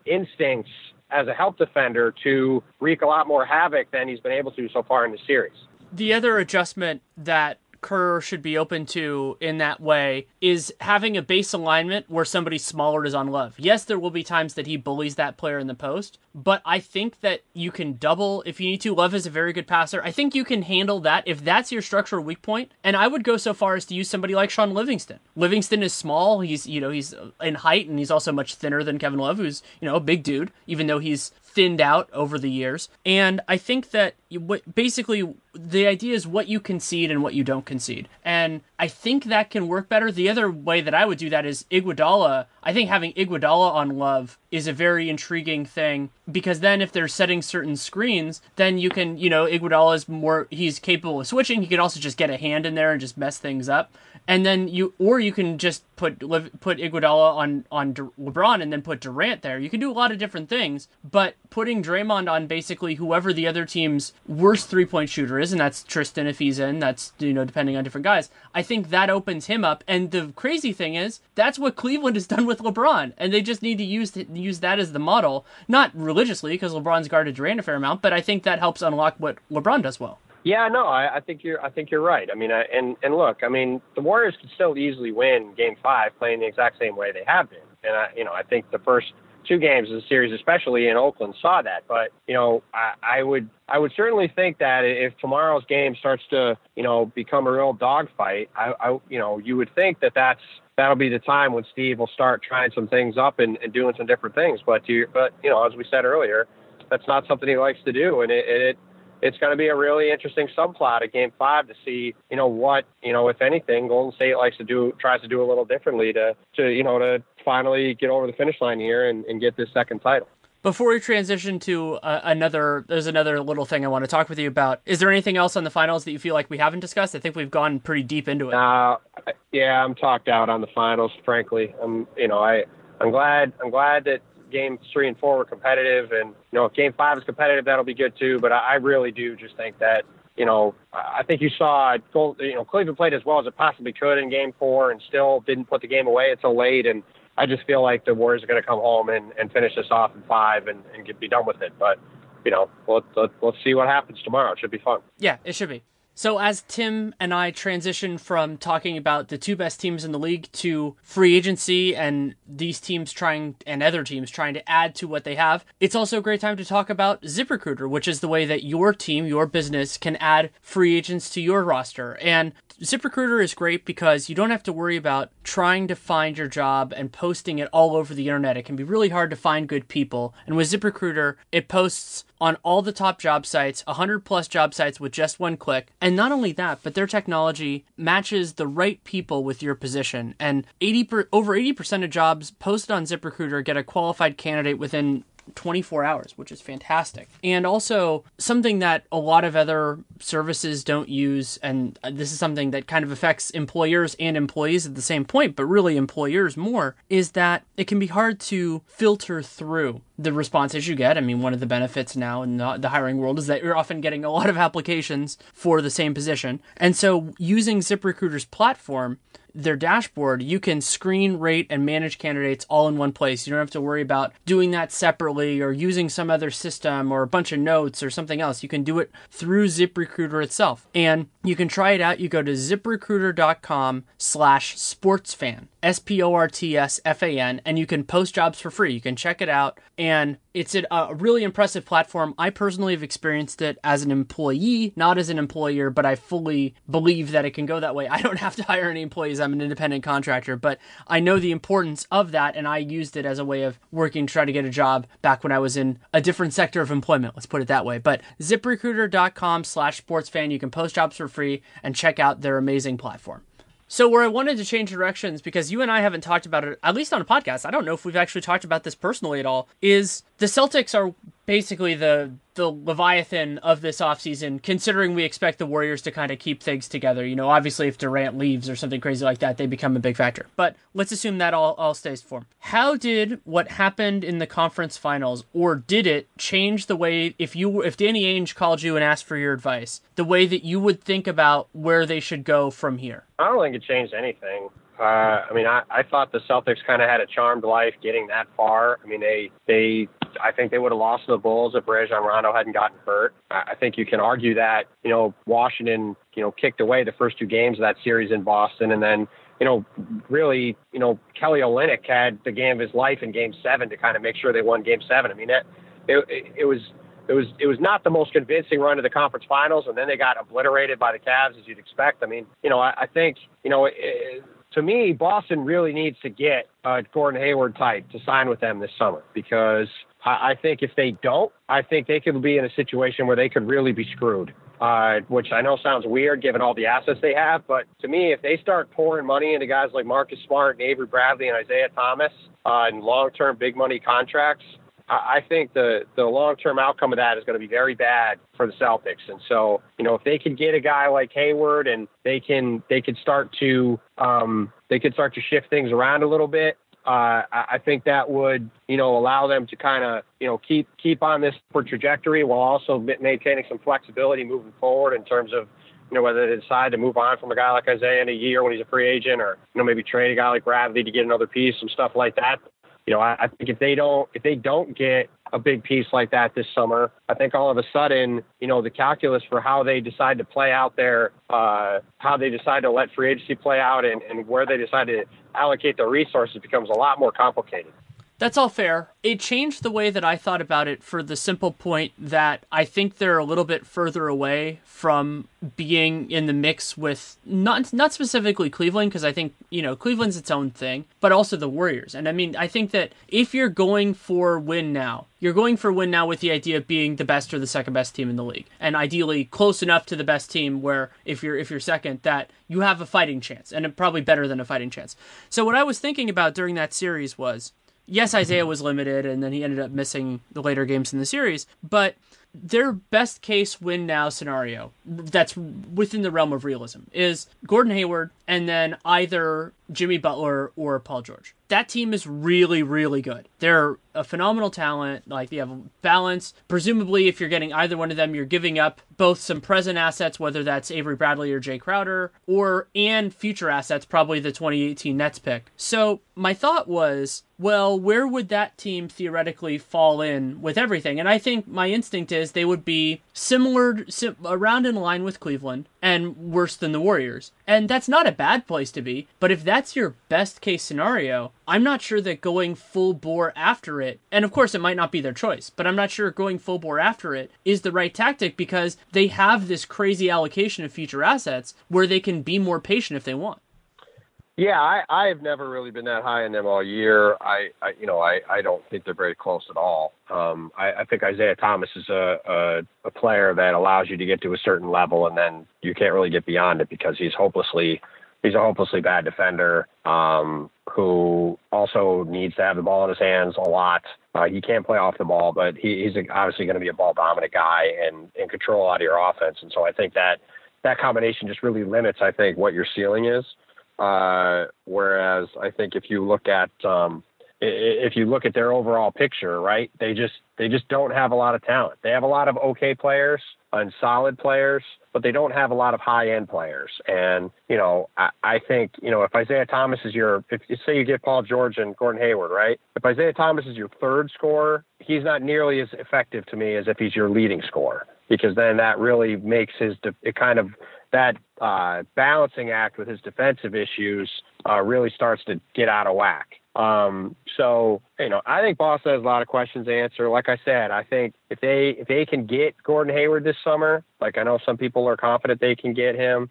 instincts as a help defender to wreak a lot more havoc than he's been able to so far in the series. The other adjustment that Kerr should be open to in that way is having a base alignment where somebody smaller is on Love. Yes, there will be times that he bullies that player in the post, but I think that you can double if you need to. Love is a very good passer. I think you can handle that if that's your structural weak point. And I would go so far as to use somebody like Sean Livingston. Livingston is small. He's in height, and he's also much thinner than Kevin Love, who's, a big dude, even though he's thinned out over the years. And I think that basically the idea is what you concede and what you don't concede. And I think that can work better. The other way that I would do that is Iguodala. I think having Iguodala on Love is a very intriguing thing, because then if they're setting certain screens, then you can, Iguodala he's capable of switching. He can also just get a hand in there and just mess things up. And then you can just put Iguodala on LeBron and then put Durant there. You can do a lot of different things, but putting Draymond on basically whoever the other team's worst three-point shooter is, and that's Tristan if he's in, that's, depending on different guys, I think that opens him up. And the crazy thing is, that's what Cleveland has done with LeBron, and they just need to use that as the model, not religiously, because LeBron's guarded Durant a fair amount, but I think that helps unlock what LeBron does well. Yeah, no, I think you're right. I mean, and look, I mean, the Warriors could still easily win Game 5 playing the exact same way they have been. And I think the first two games of the series, especially in Oakland, saw that. But I would certainly think that if tomorrow's game starts to become a real dogfight, you would think that'll be the time when Steve will start trying some things up and doing some different things. But as we said earlier, that's not something he likes to do, and it's going to be a really interesting subplot of Game 5 to see, what, if anything, Golden State tries to do a little differently to finally get over the finish line here and get this second title. Before we transition to there's another little thing I want to talk with you about. Is there anything else on the finals that you feel like we haven't discussed? I think we've gone pretty deep into it. Yeah, I'm talked out on the finals, frankly. I'm glad that Games 3 and 4 were competitive, and if Game 5 is competitive, that'll be good too. But I really do just think that I think you saw Cleveland played as well as it possibly could in Game 4 and still didn't put the game away until late. And I just feel like the Warriors are going to come home and finish this off in 5 and be done with it. But let's see what happens tomorrow. It should be fun. Yeah, it should be. So as Tim and I transition from talking about the two best teams in the league to free agency and these teams and other teams trying to add to what they have, it's also a great time to talk about ZipRecruiter, which is the way that your team, your business, can add free agents to your roster. And ZipRecruiter is great because you don't have to worry about trying to find your job and posting it all over the internet. It can be really hard to find good people. And with ZipRecruiter, it posts on all the top job sites, 100 plus job sites with just one click. And not only that, but their technology matches the right people with your position. And over 80% of jobs posted on ZipRecruiter get a qualified candidate within 24 hours, which is fantastic. And also something that a lot of other services don't use, and this is something that kind of affects employers and employees at the same point, but really employers more, is that it can be hard to filter through the responses you get. I mean, one of the benefits now in the hiring world is that you're often getting a lot of applications for the same position. And so using ZipRecruiter's platform, their dashboard, you can screen, rate, and manage candidates all in one place. You don't have to worry about doing that separately or using some other system or a bunch of notes or something else. You can do it through ZipRecruiter itself. And you can try it out. You go to ziprecruiter.com/sportsfan, SPORTSFAN, and you can post jobs for free. You can check it out. And it's a really impressive platform. I personally have experienced it as an employee, not as an employer, but I fully believe that it can go that way. I don't have to hire any employees. I'm an independent contractor, but I know the importance of that, and I used it as a way of working to try to get a job back when I was in a different sector of employment. Let's put it that way. But ziprecruiter.com/sportsfan, you can post jobs for free and check out their amazing platform. So where I wanted to change directions, because you and I haven't talked about it, at least on a podcast, I don't know if we've actually talked about this personally at all, is the Celtics are basically the Leviathan of this offseason, considering we expect the Warriors to kind of keep things together. Obviously if Durant leaves or something crazy like that, they become a big factor. But let's assume that all stays form. How did what happened in the conference finals, or did it change the way, if Danny Ainge called you and asked for your advice, the way that you would think about where they should go from here? I don't think it changed anything. I thought the Celtics kind of had a charmed life getting that far. I mean, they I think they would have lost to the Bulls if Rajon Rondo hadn't gotten hurt. I think you can argue that, Washington, kicked away the first 2 games of that series in Boston. And then, really, Kelly Olynyk had the game of his life in Game 7 to kind of make sure they won Game 7. I mean, it was not the most convincing run to the conference finals, and then they got obliterated by the Cavs, as you'd expect. I mean, I think, to me, Boston really needs to get a Gordon Hayward type to sign with them this summer, because I think if they don't, I think they could be in a situation where they could really be screwed, which I know sounds weird given all the assets they have. But to me, if they start pouring money into guys like Marcus Smart and Avery Bradley and Isaiah Thomas and long-term big money contracts, I think the long-term outcome of that is going to be very bad for the Celtics. And so, if they could get a guy like Hayward and they could start to shift things around a little bit, I think that would, allow them to kind of, keep on this trajectory while also maintaining some flexibility moving forward in terms of, whether they decide to move on from a guy like Isaiah in a year when he's a free agent, or, maybe trade a guy like Bradley to get another piece, some stuff like that. I think if they don't get a big piece like that this summer, I think all of a sudden, the calculus for how they decide to play out how they decide to let free agency play out and where they decide to allocate their resources becomes a lot more complicated. That's all fair. It changed the way that I thought about it for the simple point that I think they're a little bit further away from being in the mix with not specifically Cleveland, because I think, Cleveland's its own thing, but also the Warriors. And I mean, I think that if you're going for win now, you're going for win now with the idea of being the best or the second best team in the league, and ideally close enough to the best team where if you're second, that you have a fighting chance, and probably better than a fighting chance. So what I was thinking about during that series was, yes, Isaiah was limited, and then he ended up missing the later games in the series, but their best case win now scenario that's within the realm of realism is Gordon Hayward and then either Jimmy Butler or Paul George. That team is really, really good. They're a phenomenal talent. Like, they have a balance. Presumably, if you're getting either one of them, you're giving up both some present assets, whether that's Avery Bradley or Jay Crowder, and future assets, probably the 2018 Nets pick. So my thought was, well, where would that team theoretically fall in with everything? And I think my instinct is they would be around in line with Cleveland and worse than the Warriors. And that's not a bad place to be, but if that's your best case scenario, I'm not sure that going full bore after it, and of course it might not be their choice, but I'm not sure going full bore after it is the right tactic, because they have this crazy allocation of future assets where they can be more patient if they want. Yeah, I've never really been that high on them all year. I don't think they're very close at all. I think Isaiah Thomas is a player that allows you to get to a certain level, and then you can't really get beyond it because he's a hopelessly bad defender who also needs to have the ball in his hands a lot. He can't play off the ball, but he's obviously going to be a ball-dominant guy and control out of your offense. And so I think that combination just really limits, I think, what your ceiling is. Whereas I think if you look at their overall picture, right, they just don't have a lot of talent. They have a lot of okay players and solid players, but they don't have a lot of high-end players. And, I think, if Isaiah Thomas is if you say you get Paul George and Gordon Hayward, right, if Isaiah Thomas is your third scorer, he's not nearly as effective to me as if he's your leading scorer, because then that really makes that balancing act with his defensive issues really starts to get out of whack. So, I think Boston has a lot of questions to answer. Like I said, I think if they can get Gordon Hayward this summer, like I know some people are confident they can get him,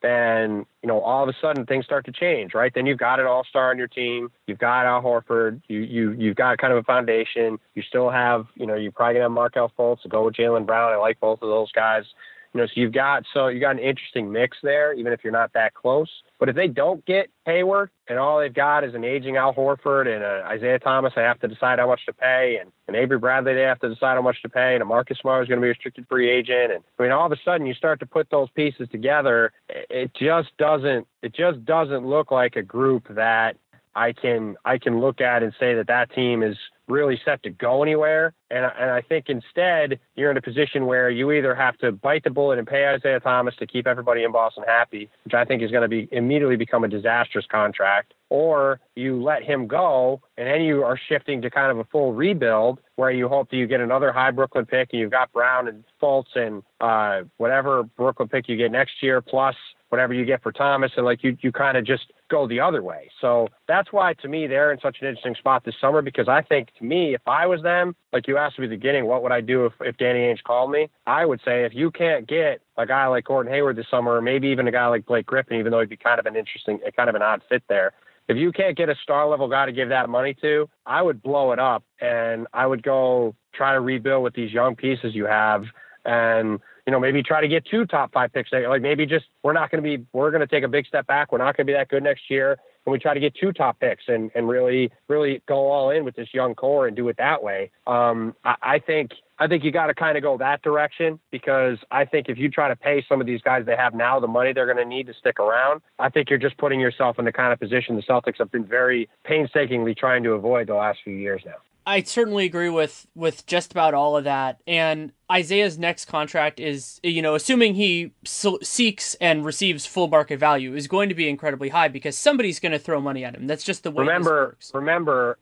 then, all of a sudden things start to change, right? Then you've got an all-star on your team. You've got Al Horford. You've got kind of a foundation. You still have, you're probably going to have Markelle Fultz to go with Jaylen Brown. I like both of those guys. So you got an interesting mix there, even if you're not that close. But if they don't get Hayward and all they've got is an aging Al Horford and Isaiah Thomas, they have to decide how much to pay, and Avery Bradley, they have to decide how much to pay, and a Marcus Smart is going to be a restricted free agent. And all of a sudden you start to put those pieces together. It just doesn't look like a group that I can look at and say that team is really set to go anywhere. And I think instead you're in a position where you either have to bite the bullet and pay Isaiah Thomas to keep everybody in Boston happy, which I think is going to immediately become a disastrous contract, or you let him go and then you are shifting to kind of a full rebuild where you hope that you get another high Brooklyn pick and you've got Brown and Fultz and whatever Brooklyn pick you get next year, plus whatever you get for Thomas, and like you kind of just go the other way. So that's why, to me, they're in such an interesting spot this summer, because I think, to me, if I was them, like you asked me at the beginning, what would I do if Danny Ainge called me? I would say, if you can't get a guy like Gordon Hayward this summer, or maybe even a guy like Blake Griffin, even though he'd be kind of an odd fit there, if you can't get a star-level guy to give that money to, I would blow it up, and I would go try to rebuild with these young pieces you have, and maybe try to get 2 top 5 picks. Like maybe just we're going to take a big step back. We're not going to be that good next year. And we try to get 2 top picks and really, really go all in with this young core and do it that way. I think you got to kind of go that direction, because I think if you try to pay some of these guys they have now the money they're going to need to stick around, I think you're just putting yourself in the kind of position the Celtics have been very painstakingly trying to avoid the last few years now. I certainly agree with just about all of that. And Isaiah's next contract is, assuming he seeks and receives full market value, is going to be incredibly high, because somebody's going to throw money at him. That's just the way this works. Remember,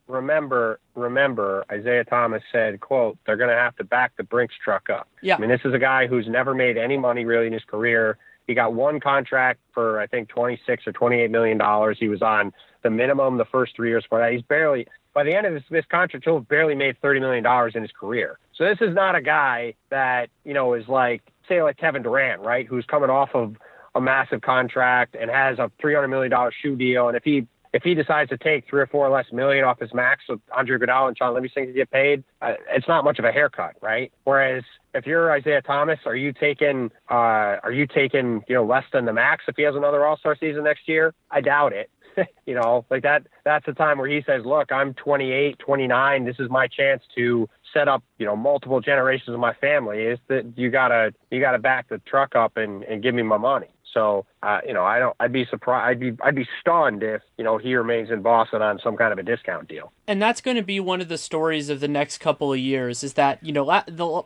Isaiah Thomas said, quote, they're going to have to back the Brinks truck up. Yeah. I mean, this is a guy who's never made any money really in his career. He got 1 contract for, I think, $26 or $28 million. He was on the minimum the first 3 years for that. He's barely... By the end of this contract, he'll have barely made $30 million in his career. So this is not a guy that, is like Kevin Durant, right, who's coming off of a massive contract and has a $300 million shoe deal. And if he decides to take 3 or 4 less million off his max, so Andre Iguodala and Sean Livingston can get paid, it's not much of a haircut, right? Whereas if you're Isaiah Thomas, are you taking less than the max if he has another All-Star season next year? I doubt it. That's the time where he says, look, I'm 28, 29. This is my chance to set up, multiple generations of my family. Is that you gotta back the truck up and give me my money. So, I'd be surprised. I'd be stunned if, he remains in Boston on some kind of a discount deal. And that's going to be one of the stories of the next couple of years, is that,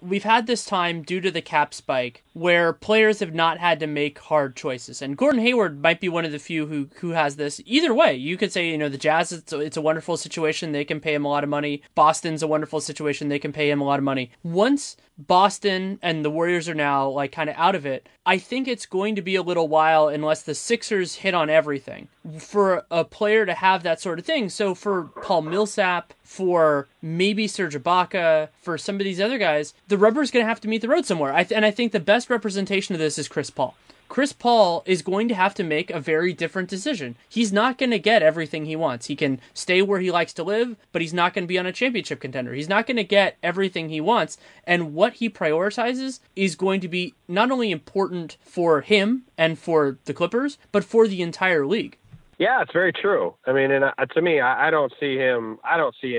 we've had this time due to the cap spike where players have not had to make hard choices. And Gordon Hayward might be one of the few who has this. Either way, you could say, the Jazz, it's a wonderful situation. They can pay him a lot of money. Boston's a wonderful situation. They can pay him a lot of money. Once Boston and the Warriors are now kind of out of it, I think it's going to be a little while, unless the Sixers hit on everything, for a player to have that sort of thing. So for Paul Millsap, for maybe Serge Ibaka, for some of these other guys, the rubber's going to have to meet the road somewhere. And I think the best representation of this is Chris Paul. Chris Paul is going to have to make a very different decision. He's not going to get everything he wants. He can stay where he likes to live, but he's not going to be on a championship contender. He's not going to get everything he wants. And what he prioritizes is going to be not only important for him and for the Clippers, but for the entire league. Yeah, it's very true. I mean, and to me, I don't see him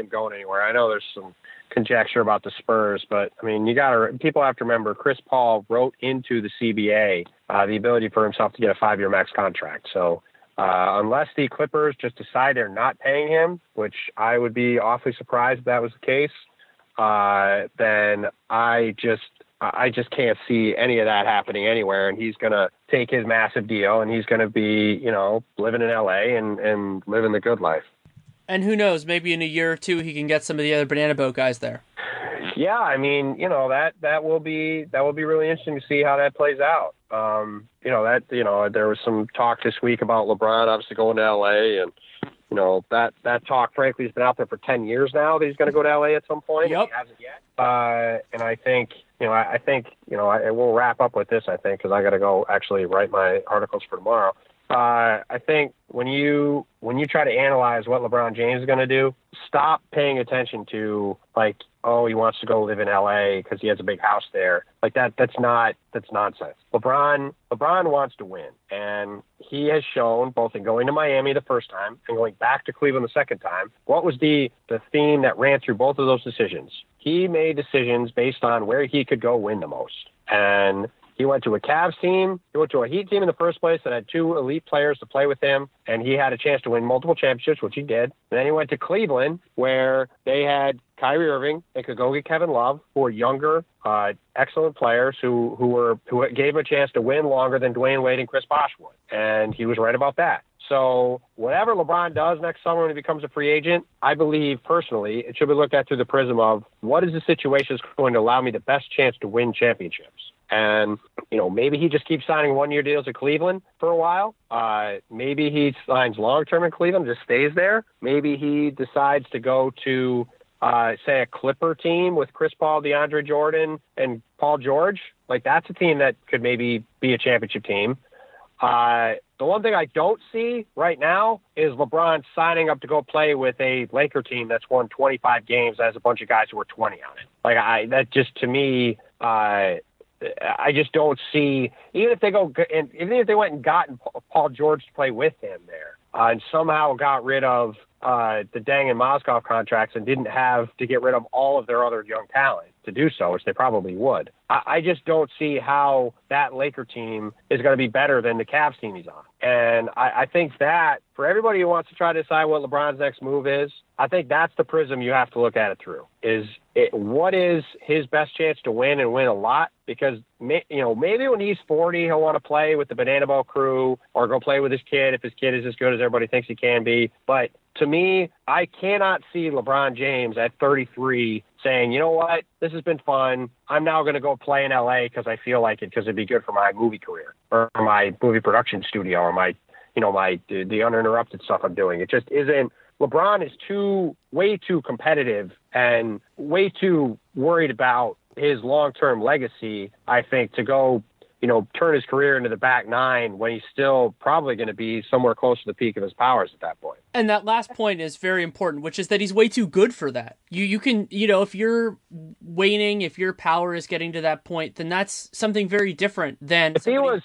going anywhere. I know there's some conjecture about the Spurs, but I mean, people have to remember Chris Paul wrote into the CBA the ability for himself to get a 5-year max contract. So unless the Clippers just decide they're not paying him, which I would be awfully surprised if that was the case, then I just can't see any of that happening anywhere. And he's going to take his massive deal and he's going to be, living in LA and living the good life. And who knows, maybe in a year or two, he can get some of the other banana boat guys there. Yeah. I mean, that will be really interesting to see how that plays out. There was some talk this week about LeBron obviously going to LA, and, that talk, frankly, has been out there for 10 years now that he's going to go to LA at some point. Yep. He hasn't yet. And I think, we'll wrap up with this, I think, because I got to go actually write my articles for tomorrow. I think when you try to analyze what LeBron James is going to do, stop paying attention to he wants to go live in LA because he has a big house there. That's nonsense. LeBron wants to win, and he has shown both in going to Miami the first time and going back to Cleveland the second time. What was the theme that ran through both of those decisions? He made decisions based on where he could go win the most, and He went to a Cavs team. He went to a Heat team in the first place that had 2 elite players to play with him, and he had a chance to win multiple championships, which he did. And then he went to Cleveland, where they had Kyrie Irving. They could go get Kevin Love, who were younger, excellent players who gave him a chance to win longer than Dwayne Wade and Chris Bosh would. And he was right about that. So whatever LeBron does next summer when he becomes a free agent, I believe personally it should be looked at through the prism of what is the situation that's going to allow me the best chance to win championships. And, maybe he just keeps signing 1-year deals at Cleveland for a while. Maybe he signs long-term in Cleveland, just stays there. Maybe he decides to go to, say, a Clipper team with Chris Paul, DeAndre Jordan, and Paul George. Like, that's a team that could maybe be a championship team. The one thing I don't see right now is LeBron signing up to go play with a Laker team that's won 25 games as a bunch of guys who were 20 on it. Like, that just, to me, I just don't see, even if they went and got Paul George to play with him there, and somehow got rid of the Deng and Mozgov contracts and didn't have to get rid of all of their other young talent to do so, which they probably would. I just don't see how that Laker team is going to be better than the Cavs team he's on. And I think that for everybody who wants to try to decide what LeBron's next move is, I think that's the prism you have to look at it through. What is his best chance to win and win a lot? Because, maybe when he's 40, he'll want to play with the Banana Boat crew or go play with his kid if his kid is as good as everybody thinks he can be. But to me, I cannot see LeBron James at 33 saying, you know what, this has been fun. I'm now going to go play in LA because I feel like it, because it'd be good for my movie career or my movie production studio or my the uninterrupted stuff I'm doing. It just isn't. LeBron is way too competitive and way too worried about his long-term legacy, I think, to go, turn his career into the back nine when he's still probably going to be somewhere close to the peak of his powers at that point. And that last point is very important, which is that he's way too good for that. You can, if you're waning, if your power is getting to that point, then that's something very different than if he was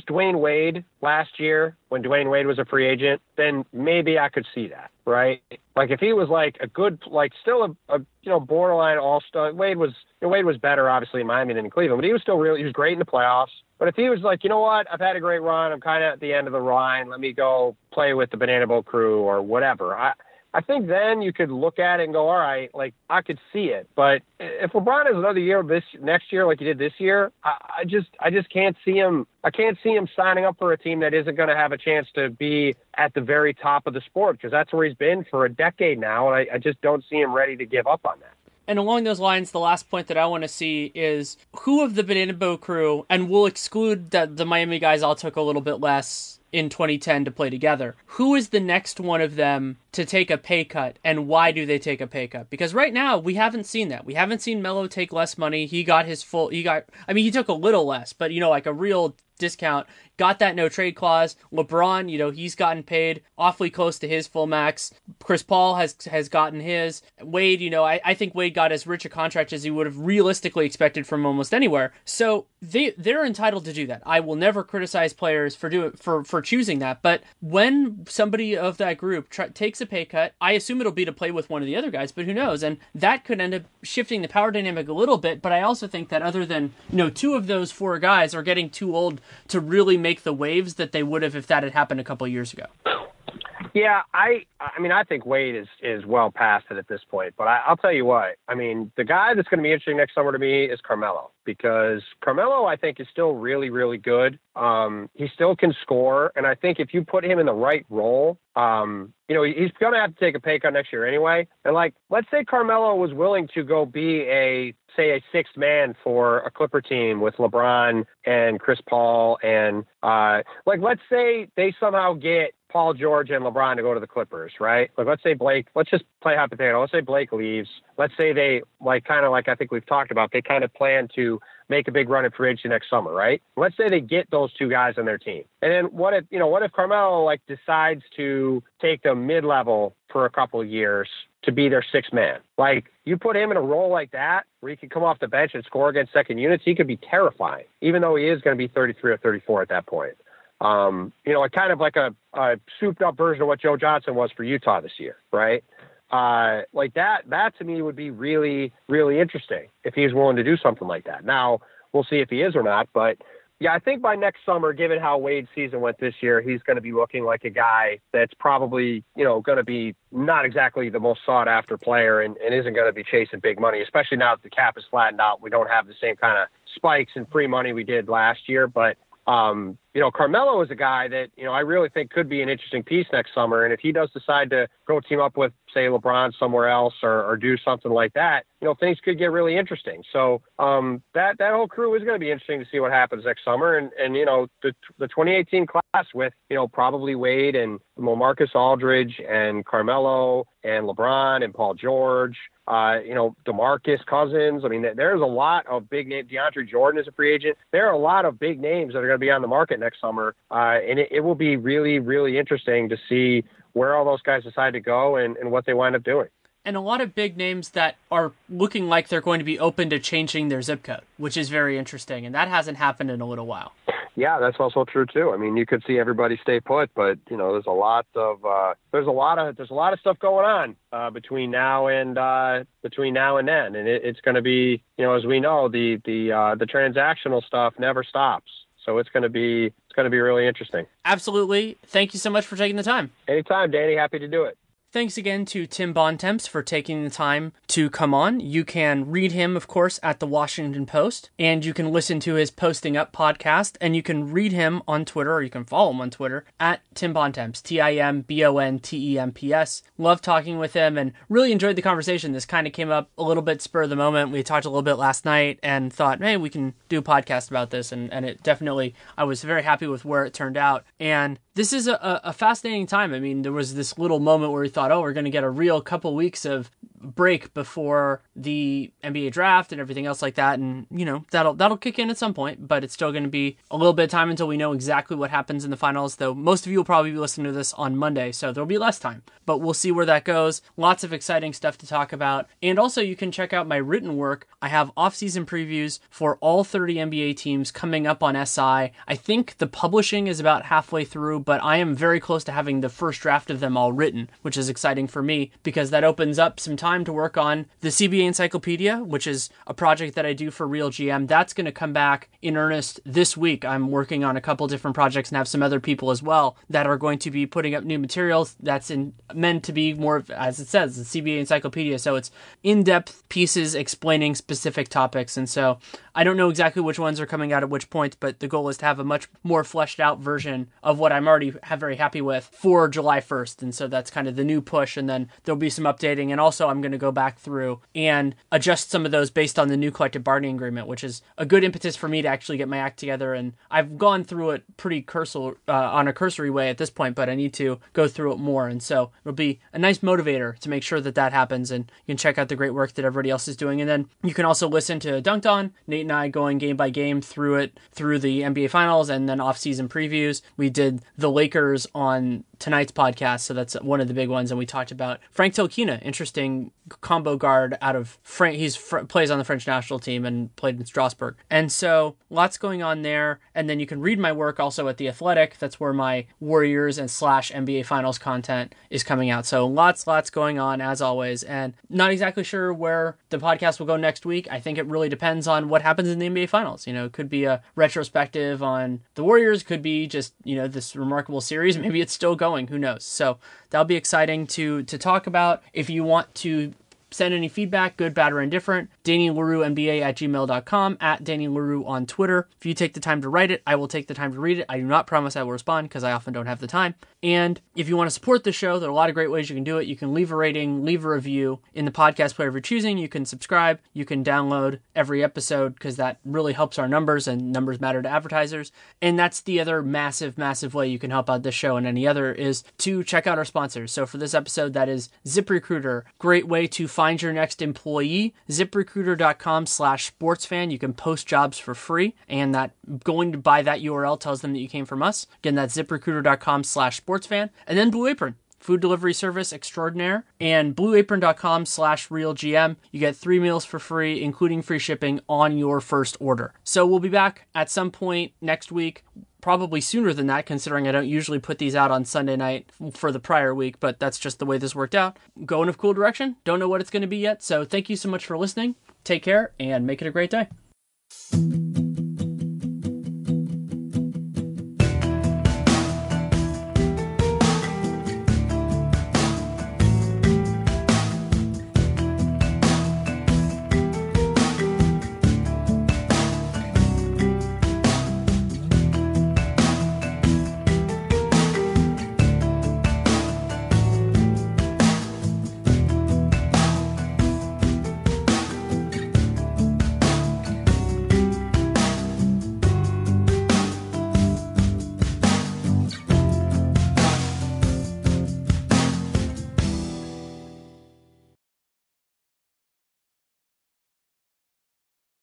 Dwayne Wade last year when Dwayne Wade was a free agent, then maybe I could see that, right? Like if he was like a good, like still a borderline all-star. Wade was better obviously in Miami than in Cleveland, but he was still he was great in the playoffs. But if he was like, you know what, I've had a great run, I'm kind of at the end of the line, let me go play with the Banana Boat crew or whatever. I think then you could look at it and go, all right, like I could see it. But if LeBron has another year next year like he did this year, I just can't see him. I can't see him signing up for a team that isn't going to have a chance to be at the very top of the sport, because that's where he's been for a decade now, and I just don't see him ready to give up on that. And along those lines, the last point that I want to see is who of the Banana Boat crew, and we'll exclude that the Miami guys all took a little bit less in 2010 to play together. Who is the next one of them to take a pay cut, and why do they take a pay cut? Because right now, we haven't seen that. We haven't seen Melo take less money. He took a little less, but, like a real discount, got that no trade clause. LeBron, he's gotten paid awfully close to his full max. Chris Paul has gotten his. Wade, I think Wade got as rich a contract as he would have realistically expected from almost anywhere. So they're entitled to do that. I will never criticize players for choosing that. But when somebody of that group takes a pay cut, I assume it'll be to play with one of the other guys, but who knows? And that could end up shifting the power dynamic a little bit. But I also think that other than, two of those four guys are getting too old to really make the waves that they would have if that had happened a couple of years ago. Yeah, I think Wade is well past it at this point. But I'll tell you what. I mean, the guy that's going to be interesting next summer to me is Carmelo, because Carmelo, I think, is still really, really good. He still can score, and I think if you put him in the right role, he's going to have to take a pay cut next year anyway. And let's say Carmelo was willing to go be a sixth man for a Clipper team with LeBron and Chris Paul, and let's say they somehow get Paul George and LeBron to go to the Clippers, right? Let's say let's just play hypothetical. Let's say Blake leaves. Let's say they I think we've talked about, they kind of plan to make a big run in free agency next summer, right? Let's say they get those two guys on their team. And then what if Carmelo decides to take them mid-level for a couple of years to be their sixth man? You put him in a role like that where he can come off the bench and score against second units, he could be terrifying, even though he is going to be 33 or 34 at that point. Kind of like a souped up version of what Joe Johnson was for Utah this year, right? That to me would be really, really interesting if he's willing to do something like that. Now, we'll see if he is or not. But yeah, I think by next summer, given how Wade's season went this year, he's going to be looking like a guy that's probably, going to be not exactly the most sought after player and isn't going to be chasing big money, especially now that the cap is flattened out. We don't have the same kind of spikes in free money we did last year. But, Carmelo is a guy that, I really think could be an interesting piece next summer. And if he does decide to go team up with, say, LeBron somewhere else or do something like that, things could get really interesting. So that whole crew is going to be interesting to see what happens next summer. And the 2018 class with, probably Wade and Marcus Aldridge and Carmelo and LeBron and Paul George, DeMarcus Cousins. I mean, there's a lot of big names. DeAndre Jordan is a free agent. There are a lot of big names that are going to be on the market next summer. And it will be really, really interesting to see where all those guys decide to go and what they wind up doing. And a lot of big names that are looking like they're going to be open to changing their zip code, which is very interesting. And that hasn't happened in a little while. Yeah, that's also true too. I mean, you could see everybody stay put, but there's a lot of stuff going on between now and then, and it's going to be, as we know, the transactional stuff never stops. So it's going to be really interesting. Absolutely. Thank you so much for taking the time. Anytime, Danny. Happy to do it. Thanks again to Tim Bontemps for taking the time to come on. You can read him, of course, at the Washington Post, and you can listen to his Posting Up podcast, and you can read him on Twitter, or you can follow him on Twitter, at Tim Bontemps, TIMBONTEMPS. Love talking with him, and really enjoyed the conversation. This kind of came up a little bit spur of the moment. We talked a little bit last night, and thought, hey, we can do a podcast about this, and it definitely, I was very happy with where it turned out, and this is a fascinating time. I mean, there was this little moment where we thought, we're going to get a real couple weeks of break before the NBA draft and everything else like that. And, that'll kick in at some point, but it's still going to be a little bit of time until we know exactly what happens in the finals, though most of you will probably be listening to this on Monday, so there'll be less time, but we'll see where that goes. Lots of exciting stuff to talk about. And also you can check out my written work. I have off-season previews for all 30 NBA teams coming up on SI. I think the publishing is about halfway through, but I am very close to having the first draft of them all written, which is exciting for me because that opens up some time to work on the CBA Encyclopedia, which is a project that I do for Real GM. That's going to come back in earnest this week. I'm working on a couple different projects and have some other people as well that are going to be putting up new materials that's meant to be more of, as it says, the CBA Encyclopedia. So it's in-depth pieces explaining specific topics. And so I don't know exactly which ones are coming out at which point, but the goal is to have a much more fleshed out version of what I'm already very happy with for July 1st. And so that's kind of the new push. And then there'll be some updating. And also I'm going to go back through and adjust some of those based on the new collective bargaining agreement, which is a good impetus for me to actually get my act together. And I've gone through it pretty on a cursory way at this point, but I need to go through it more. And so it'll be a nice motivator to make sure that happens. And you can check out the great work that everybody else is doing. And then you can also listen to Dunked On, Nate and I going game by game through the NBA Finals and then off-season previews. We did the Lakers on tonight's podcast, so that's one of the big ones, and we talked about Frank Ntilikina, interesting combo guard out of plays on the French national team and played in Strasbourg, and so lots going on there. And then you can read my work also at The Athletic. That's where my Warriors and / NBA Finals content is coming out, so lots going on as always, and not exactly sure where the podcast will go next week. I think it really depends on what happens in the NBA Finals. It could be a retrospective on the Warriors, could be just this remarkable series, maybe it's still going, who knows. So that'll be exciting to talk about. If you want to send any feedback, good, bad, or indifferent, DannyLeroux&nbsp@gmail.com, at Danny Leroux on Twitter. If you take the time to write it, I will take the time to read it. I do not promise I will respond because I often don't have the time. And if you want to support the show, there are a lot of great ways you can do it. You can leave a rating, leave a review in the podcast player of your choosing. You can subscribe. You can download every episode because that really helps our numbers, and numbers matter to advertisers. And that's the other massive, massive way you can help out this show and any other is to check out our sponsors. So for this episode, that is ZipRecruiter. Great way to find your next employee. ZipRecruiter.com/sportsfan. You can post jobs for free, and that going to buy that URL tells them that you came from us. Again, that's ZipRecruiter.com/sportsfan. And then Blue Apron, food delivery service extraordinaire, and blueapron.com/realgm. You get 3 meals for free, including free shipping on your first order. So we'll be back at some point next week, probably sooner than that, considering I don't usually put these out on Sunday night for the prior week, but that's just the way this worked out. Going in a cool direction. Don't know what it's going to be yet. So thank you so much for listening. Take care and make it a great day.